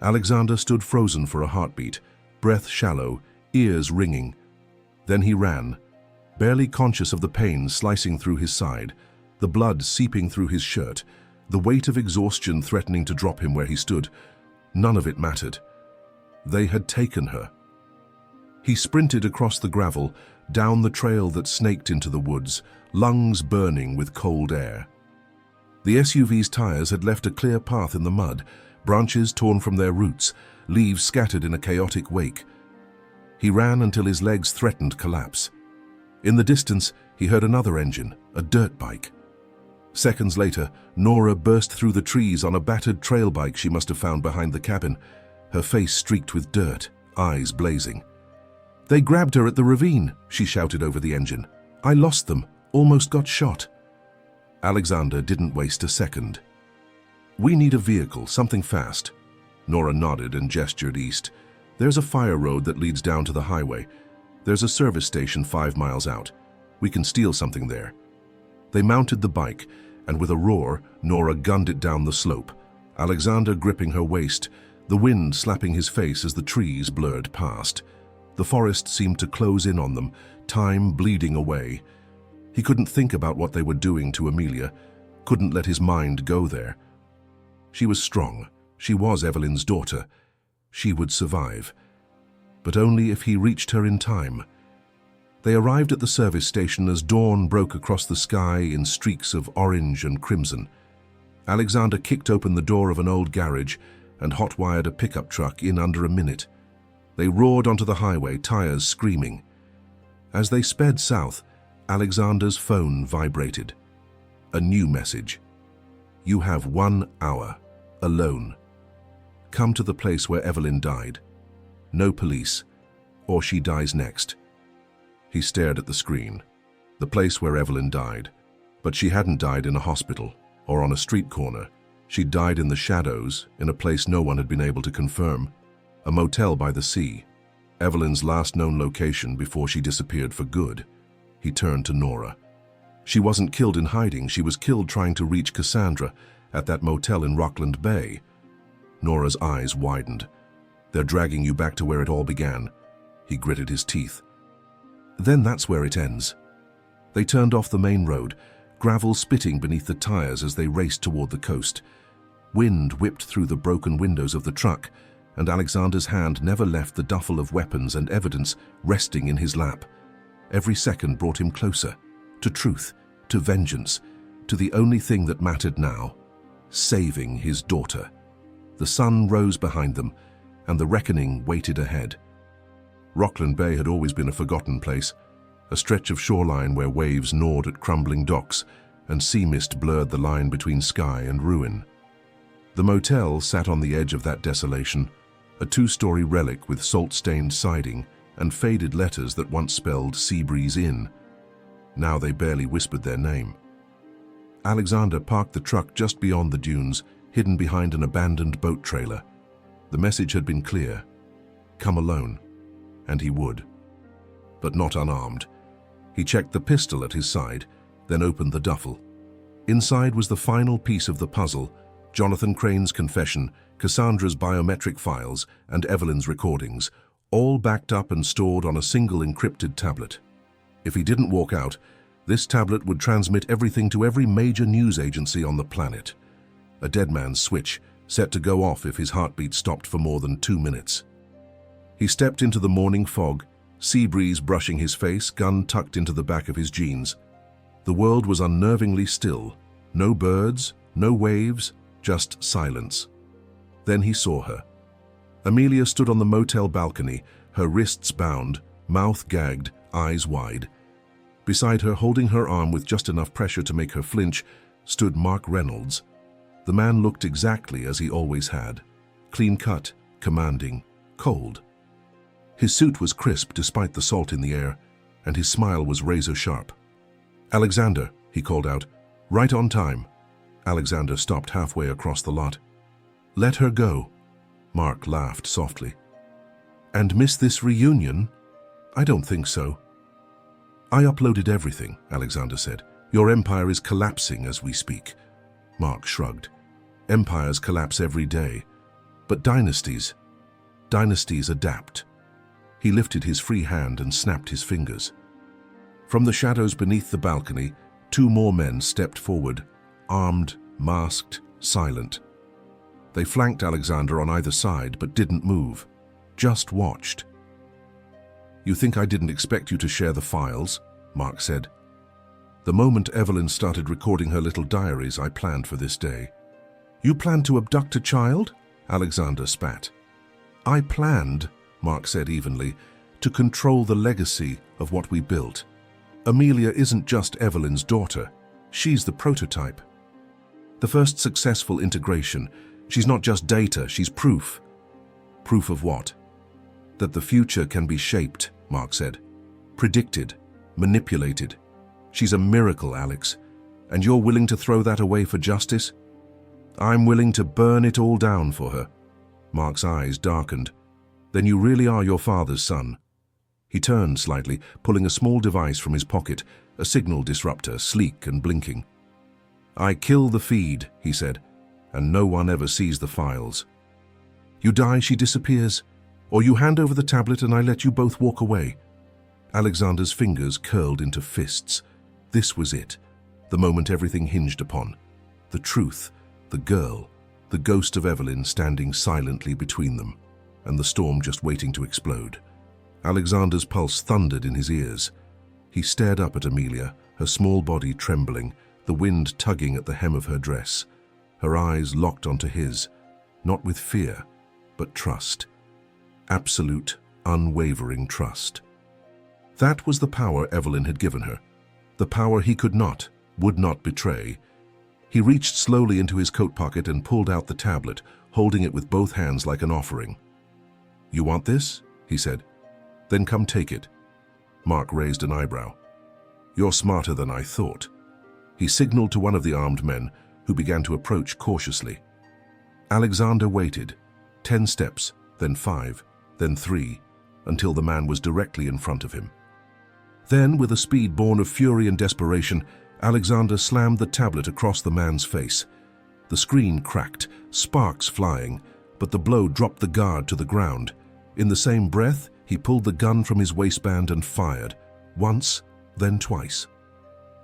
Alexander stood frozen for a heartbeat, breath shallow, ears ringing. Then he ran, barely conscious of the pain slicing through his side, the blood seeping through his shirt, the weight of exhaustion threatening to drop him where he stood. None of it mattered. They had taken her. He sprinted across the gravel, down the trail that snaked into the woods, lungs burning with cold air. The SUV's tires had left a clear path in the mud, branches torn from their roots, leaves scattered in a chaotic wake. He ran until his legs threatened collapse. In the distance, he heard another engine, a dirt bike. Seconds later, Nora burst through the trees on a battered trail bike she must have found behind the cabin, her face streaked with dirt, eyes blazing. "They grabbed her at the ravine," she shouted over the engine. "I lost them, almost got shot." Alexander didn't waste a second. "We need a vehicle, something fast." Nora nodded and gestured east. "There's a fire road that leads down to the highway. There's a service station 5 miles out. We can steal something there." They mounted the bike, and with a roar, Nora gunned it down the slope, Alexander gripping her waist, the wind slapping his face as the trees blurred past. The forest seemed to close in on them, time bleeding away. He couldn't think about what they were doing to Amelia, couldn't let his mind go there. She was strong. She was Evelyn's daughter. She would survive. But only if he reached her in time. They arrived at the service station as dawn broke across the sky in streaks of orange and crimson. Alexander kicked open the door of an old garage and hot-wired a pickup truck in under a minute. They roared onto the highway, tires screaming. As they sped south, Alexander's phone vibrated. A new message. "You have 1 hour, alone. Come to the place where Evelyn died. No police, or she dies next." He stared at the screen. The place where Evelyn died. But she hadn't died in a hospital or on a street corner. She'd died in the shadows, in a place no one had been able to confirm. A motel by the sea. Evelyn's last known location before she disappeared for good. He turned to Nora. She wasn't killed in hiding, she was killed trying to reach Cassandra at that motel in Rockland Bay. Nora's eyes widened. "They're dragging you back to where it all began." He gritted his teeth. "Then that's where it ends." They turned off the main road, gravel spitting beneath the tires as they raced toward the coast. Wind whipped through the broken windows of the truck, and Alexander's hand never left the duffel of weapons and evidence resting in his lap. Every second brought him closer, to truth, to vengeance, to the only thing that mattered now, saving his daughter. The sun rose behind them, and the reckoning waited ahead. Rockland Bay had always been a forgotten place, a stretch of shoreline where waves gnawed at crumbling docks and sea mist blurred the line between sky and ruin. The motel sat on the edge of that desolation, a 2-story relic with salt-stained siding and faded letters that once spelled Seabreeze Inn. Now they barely whispered their name. Alexander parked the truck just beyond the dunes, hidden behind an abandoned boat trailer. The message had been clear. Come alone. And he would. But not unarmed. He checked the pistol at his side, then opened the duffel. Inside was the final piece of the puzzle, Jonathan Crane's confession, Cassandra's biometric files, and Evelyn's recordings, all backed up and stored on a single encrypted tablet. If he didn't walk out, this tablet would transmit everything to every major news agency on the planet. A dead man's switch, set to go off if his heartbeat stopped for more than 2 minutes. He stepped into the morning fog, sea breeze brushing his face, gun tucked into the back of his jeans. The world was unnervingly still. No birds, no waves, just silence. Then he saw her. Amelia stood on the motel balcony, her wrists bound, mouth gagged, eyes wide. Beside her, holding her arm with just enough pressure to make her flinch, stood Mark Reynolds. The man looked exactly as he always had. Clean-cut, commanding, cold. His suit was crisp despite the salt in the air, and his smile was razor-sharp. "Alexander," he called out, "right on time." Alexander stopped halfway across the lot. "Let her go." Mark laughed softly. "And miss this reunion? I don't think so." "I uploaded everything," Alexander said. Your empire is collapsing as we speak. Mark shrugged. Empires collapse every day. But dynasties adapt. He lifted his free hand and snapped his fingers. From the shadows beneath the balcony, 2 more men stepped forward, armed, masked, silent. They flanked Alexander on either side but didn't move, just watched. "You think I didn't expect you to share the files?" Mark said. "The moment Evelyn started recording her little diaries, I planned for this day." "You planned to abduct a child?" Alexander spat. "I planned," Mark said evenly, "to control the legacy of what we built. Amelia isn't just Evelyn's daughter. She's the prototype. The first successful integration. She's not just data, she's proof." "Proof of what?" "That the future can be shaped," Mark said. "Predicted, manipulated. She's a miracle, Alex. And you're willing to throw that away for justice?" "I'm willing to burn it all down for her." Mark's eyes darkened. "Then you really are your father's son." He turned slightly, pulling a small device from his pocket, a signal disruptor, sleek and blinking. "I kill the feed," he said, "and no one ever sees the files. You die, she disappears, or you hand over the tablet and I let you both walk away." Alexander's fingers curled into fists. This was it, the moment everything hinged upon. The truth, the girl, the ghost of Evelyn standing silently between them, and the storm just waiting to explode. Alexander's pulse thundered in his ears. He stared up at Amelia, her small body trembling, the wind tugging at the hem of her dress. Her eyes locked onto his, not with fear, but trust. Absolute, unwavering trust. That was the power Evelyn had given her, the power he could not, would not betray. He reached slowly into his coat pocket and pulled out the tablet, holding it with both hands like an offering. "You want this?" he said. "Then come take it." Mark raised an eyebrow. "You're smarter than I thought." He signaled to one of the armed men, who began to approach cautiously. Alexander waited, 10 steps, then 5, then 3, until the man was directly in front of him. Then, with a speed born of fury and desperation, Alexander slammed the tablet across the man's face. The screen cracked, sparks flying, but the blow dropped the guard to the ground. In the same breath, he pulled the gun from his waistband and fired, once, then twice.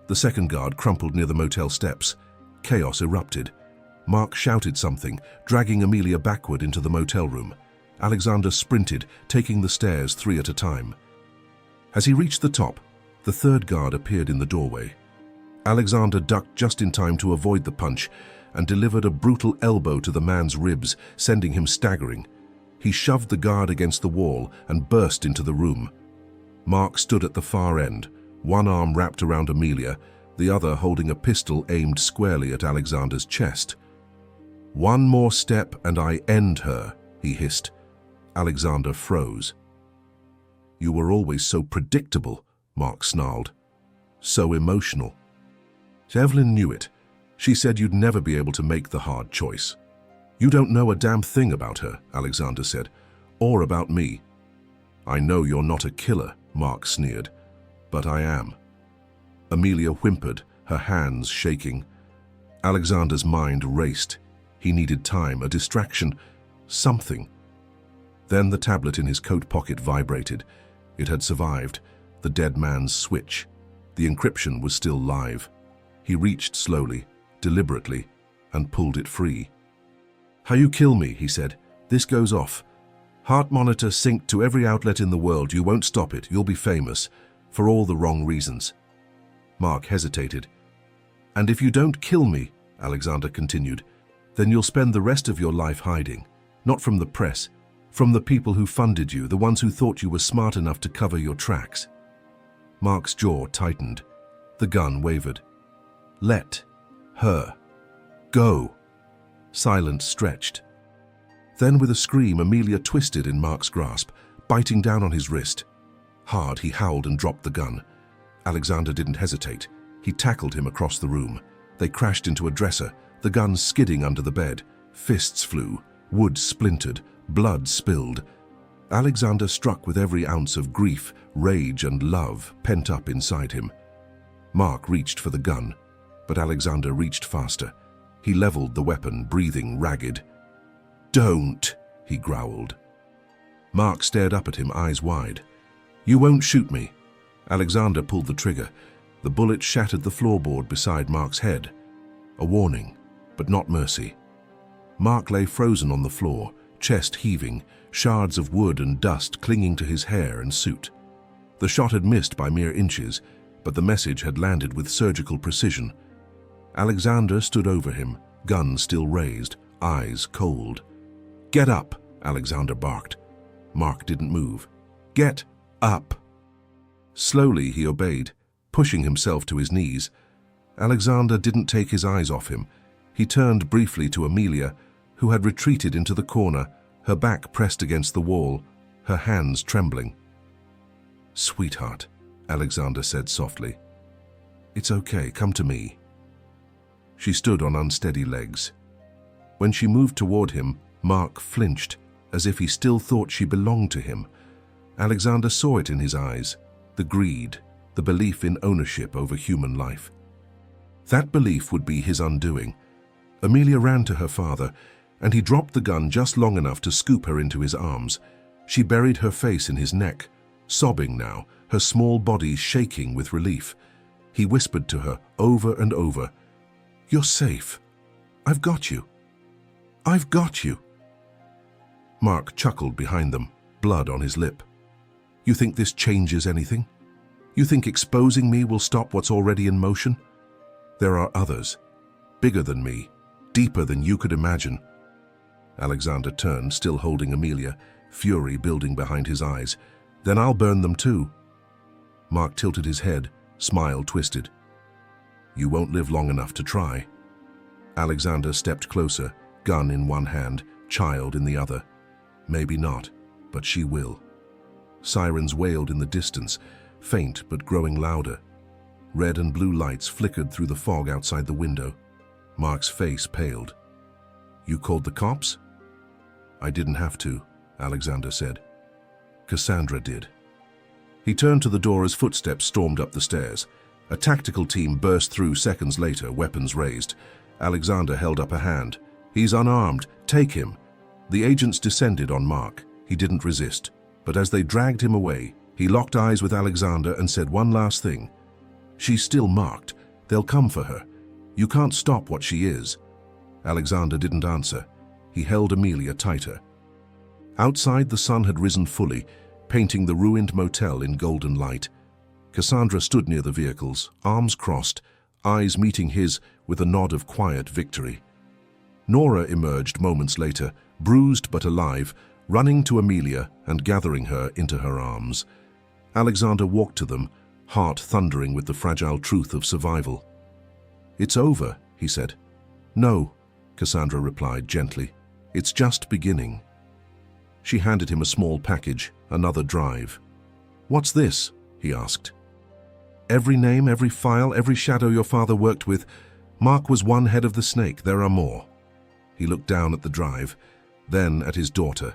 The second guard crumpled near the motel steps. Chaos erupted. Mark shouted something, dragging Amelia backward into the motel room. Alexander sprinted, taking the stairs 3 at a time. As he reached the top, the third guard appeared in the doorway. Alexander ducked just in time to avoid the punch and delivered a brutal elbow to the man's ribs, sending him staggering. He shoved the guard against the wall and burst into the room. Mark stood at the far end, one arm wrapped around Amelia, the other holding a pistol aimed squarely at Alexander's chest. "One more step and I end her," he hissed. Alexander froze. "You were always so predictable," Mark snarled. "So emotional." Evelyn knew it. She said you'd never be able to make the hard choice. "You don't know a damn thing about her," Alexander said, "or about me." "I know you're not a killer," Mark sneered, "but I am." Amelia whimpered, her hands shaking. Alexander's mind raced. He needed time, a distraction, something. Then the tablet in his coat pocket vibrated. It had survived, the dead man's switch. The encryption was still live. He reached slowly, deliberately, and pulled it free. "How you kill me," he said. "This goes off. Heart monitor synced to every outlet in the world. You won't stop it. You'll be famous. For all the wrong reasons." Mark hesitated. "And if you don't kill me," Alexander continued, "then you'll spend the rest of your life hiding. Not from the press, from the people who funded you, the ones who thought you were smart enough to cover your tracks." Mark's jaw tightened. The gun wavered. "Let her go." Silence stretched. Then with a scream, Amelia twisted in Mark's grasp, biting down on his wrist. Hard, he howled and dropped the gun. Alexander didn't hesitate. He tackled him across the room. They crashed into a dresser, the gun skidding under the bed. Fists flew, wood splintered, blood spilled. Alexander struck with every ounce of grief, rage, and love pent up inside him. Mark reached for the gun, but Alexander reached faster. He leveled the weapon, breathing ragged. "Don't," he growled. Mark stared up at him, eyes wide. "You won't shoot me." Alexander pulled the trigger. The bullet shattered the floorboard beside Mark's head. A warning, but not mercy. Mark lay frozen on the floor, chest heaving, shards of wood and dust clinging to his hair and suit. The shot had missed by mere inches, but the message had landed with surgical precision. Alexander stood over him, gun still raised, eyes cold. "Get up," Alexander barked. Mark didn't move. "Get up." Slowly he obeyed, pushing himself to his knees. Alexander didn't take his eyes off him. He turned briefly to Amelia, who had retreated into the corner, her back pressed against the wall, her hands trembling. "Sweetheart," Alexander said softly. "It's okay, come to me." She stood on unsteady legs. When she moved toward him, Mark flinched, as if he still thought she belonged to him. Alexander saw it in his eyes, the greed, the belief in ownership over human life. That belief would be his undoing. Amelia ran to her father, and he dropped the gun just long enough to scoop her into his arms. She buried her face in his neck, sobbing now, her small body shaking with relief. He whispered to her over and over, "You're safe. I've got you. I've got you." Mark chuckled behind them, blood on his lip. "You think this changes anything? You think exposing me will stop what's already in motion? There are others, bigger than me, deeper than you could imagine." Alexander turned, still holding Amelia, fury building behind his eyes. "Then I'll burn them too." Mark tilted his head, smile twisted. "You won't live long enough to try." Alexander stepped closer, gun in one hand, child in the other. "Maybe not, but she will." Sirens wailed in the distance, faint but growing louder. Red and blue lights flickered through the fog outside the window. Mark's face paled. "You called the cops?" "I didn't have to," Alexander said. "Cassandra did." He turned to the door as footsteps stormed up the stairs. A tactical team burst through seconds later, weapons raised. Alexander held up a hand. "He's unarmed. Take him." The agents descended on Mark. He didn't resist. But as they dragged him away, he locked eyes with Alexander and said one last thing. "She's still marked. They'll come for her. You can't stop what she is." Alexander didn't answer. He held Amelia tighter. Outside, the sun had risen fully, painting the ruined motel in golden light. Cassandra stood near the vehicles, arms crossed, eyes meeting his with a nod of quiet victory. Nora emerged moments later, bruised but alive, running to Amelia and gathering her into her arms. Alexander walked to them, heart thundering with the fragile truth of survival. "It's over," he said. "No," Cassandra replied gently. "It's just beginning." She handed him a small package, another drive. "What's this?" he asked. "Every name, every file, every shadow your father worked with. Mark was one head of the snake. There are more." He looked down at the drive, then at his daughter.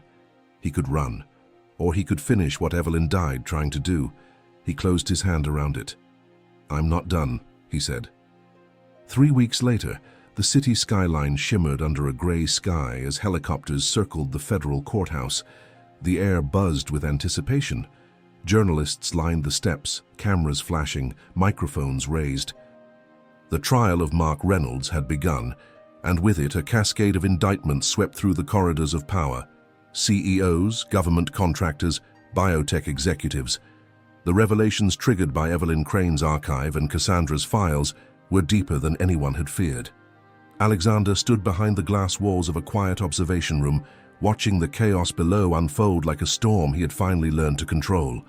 He could run, or he could finish what Evelyn died trying to do. He closed his hand around it. "I'm not done," he said. 3 weeks later, the city skyline shimmered under a gray sky as helicopters circled the federal courthouse. The air buzzed with anticipation. Journalists lined the steps, cameras flashing, microphones raised. The trial of Mark Reynolds had begun, and with it a cascade of indictments swept through the corridors of power. CEOs, government contractors, biotech executives. The revelations triggered by Evelyn Crane's archive and Cassandra's files were deeper than anyone had feared. Alexander stood behind the glass walls of a quiet observation room, watching the chaos below unfold like a storm he had finally learned to control.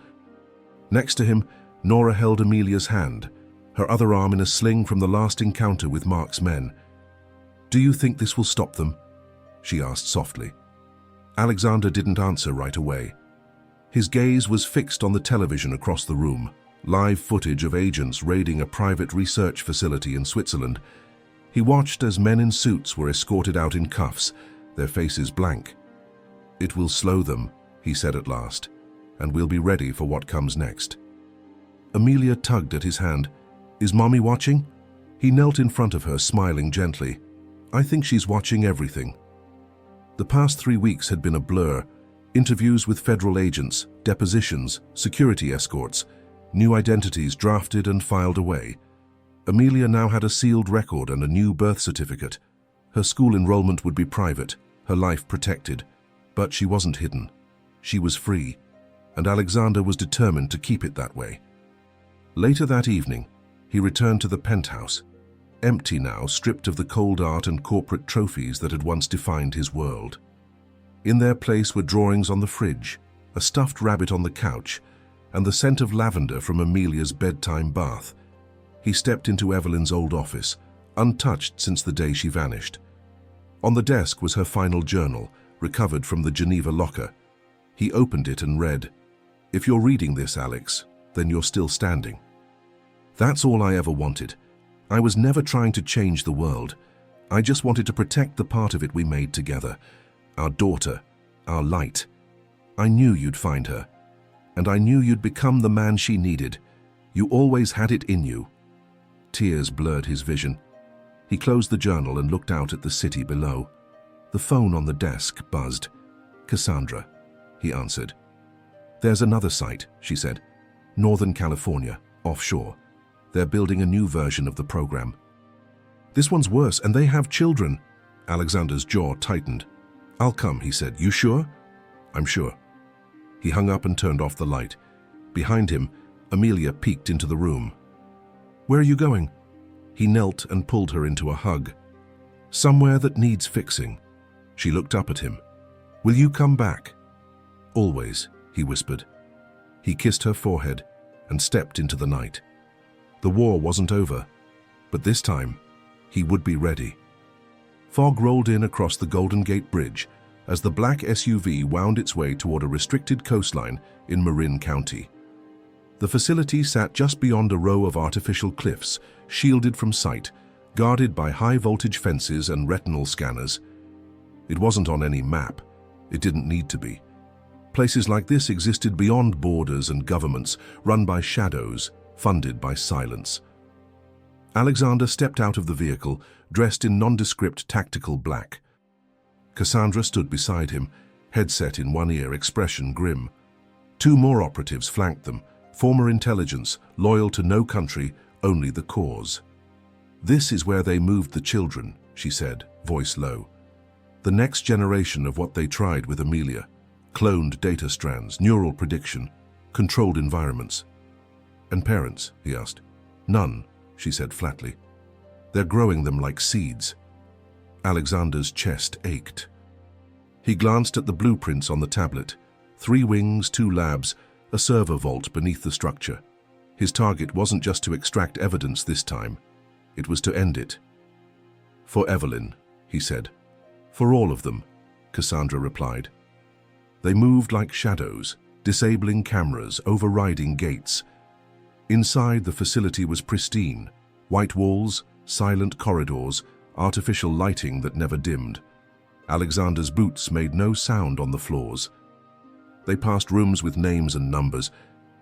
Next to him, Nora held Amelia's hand, her other arm in a sling from the last encounter with Mark's men. "Do you think this will stop them?" she asked softly. Alexander didn't answer right away. His gaze was fixed on the television across the room, live footage of agents raiding a private research facility in Switzerland. He watched as men in suits were escorted out in cuffs, their faces blank. "It will slow them," he said at last, "and we'll be ready for what comes next." Amelia tugged at his hand. Is Mommy watching? He knelt in front of her, smiling gently. I think she's watching everything. The past 3 weeks had been a blur. Interviews with federal agents, depositions, security escorts, new identities drafted and filed away. Amelia now had a sealed record and a new birth certificate. Her school enrollment would be private, her life protected. But she wasn't hidden. She was free, and Alexander was determined to keep it that way. Later that evening, he returned to the penthouse, empty now, stripped of the cold art and corporate trophies that had once defined his world. In their place were drawings on the fridge, a stuffed rabbit on the couch, and the scent of lavender from Amelia's bedtime bath. He stepped into Evelyn's old office, untouched since the day she vanished. On the desk was her final journal, recovered from the Geneva locker. He opened it and read, "If you're reading this, Alex, then you're still standing. That's all I ever wanted. I was never trying to change the world. I just wanted to protect the part of it we made together. Our daughter, our light. I knew you'd find her. And I knew you'd become the man she needed. You always had it in you." Tears blurred his vision. He closed the journal and looked out at the city below. The phone on the desk buzzed. "Cassandra," he answered. "There's another site," she said. "Northern California, offshore. They're building a new version of the program." "This one's worse, and they have children." Alexander's jaw tightened. "I'll come," he said. "You sure?" "I'm sure." He hung up and turned off the light. Behind him, Amelia peeked into the room. "Where are you going?" He knelt and pulled her into a hug. "Somewhere that needs fixing." She looked up at him. "Will you come back?" "Always," he whispered. He kissed her forehead and stepped into the night. The war wasn't over, but this time, he would be ready. Fog rolled in across the Golden Gate Bridge as the black SUV wound its way toward a restricted coastline in Marin County. The facility sat just beyond a row of artificial cliffs, shielded from sight, guarded by high-voltage fences and retinal scanners. It wasn't on any map. It didn't need to be. Places like this existed beyond borders and governments, run by shadows, funded by silence. Alexander stepped out of the vehicle, dressed in nondescript tactical black. Cassandra stood beside him, headset in one ear, expression grim. 2 more operatives flanked them, former intelligence, loyal to no country, only the cause. "This is where they moved the children," she said, voice low. "The next generation of what they tried with Amelia. Cloned data strands, neural prediction, controlled environments." "And parents?" he asked. "None," she said flatly. "They're growing them like seeds." Alexander's chest ached. He glanced at the blueprints on the tablet. 3 wings, 2 labs, a server vault beneath the structure. His target wasn't just to extract evidence this time. It was to end it. "For Evelyn," he said. "For all of them," Cassandra replied. They moved like shadows, disabling cameras, overriding gates. Inside, the facility was pristine. White walls, silent corridors, artificial lighting that never dimmed. Alexander's boots made no sound on the floors. They passed rooms with names and numbers,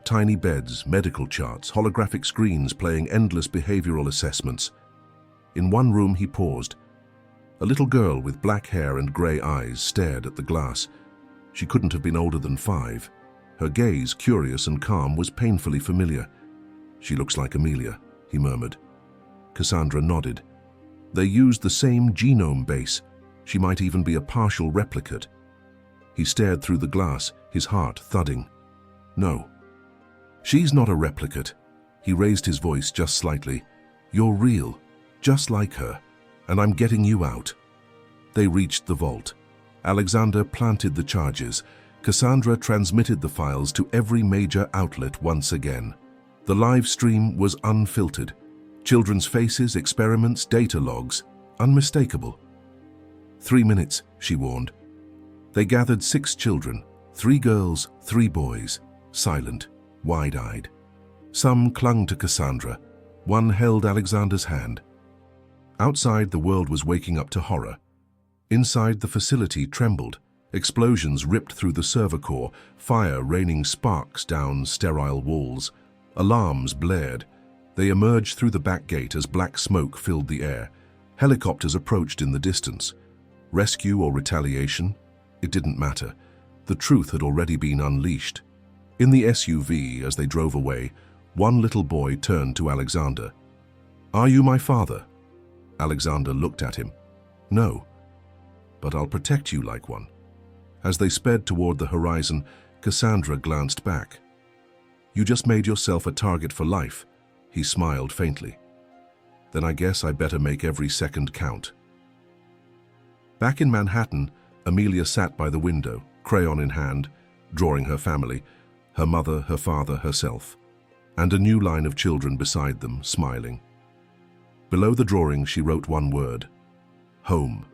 tiny beds, medical charts, holographic screens playing endless behavioral assessments. In one room he paused. A little girl with black hair and gray eyes stared at the glass. She couldn't have been older than 5. Her gaze, curious and calm, was painfully familiar. "She looks like Amelia," he murmured. Cassandra nodded. "They used the same genome base. She might even be a partial replicate." He stared through the glass, his heart thudding. "No. She's not a replicate." He raised his voice just slightly. "You're real, just like her, and I'm getting you out." They reached the vault. Alexander planted the charges. Cassandra transmitted the files to every major outlet once again. The live stream was unfiltered. Children's faces, experiments, data logs, unmistakable. 3 minutes, she warned. They gathered 6 children, 3 girls, 3 boys, silent, wide-eyed. Some clung to Cassandra. One held Alexander's hand. Outside, the world was waking up to horror. Inside, the facility trembled. Explosions ripped through the server core, fire raining sparks down sterile walls. Alarms blared. They emerged through the back gate as black smoke filled the air. Helicopters approached in the distance. Rescue or retaliation? It didn't matter. The truth had already been unleashed. In the SUV, as they drove away, one little boy turned to Alexander. "Are you my father?" Alexander looked at him. "No, but I'll protect you like one." As they sped toward the horizon, Cassandra glanced back. "You just made yourself a target for life." He smiled faintly. "Then I guess I better make every second count." Back in Manhattan, Amelia sat by the window, crayon in hand, drawing her family, her mother, her father, herself, and a new line of children beside them, smiling. Below the drawing, she wrote one word: home.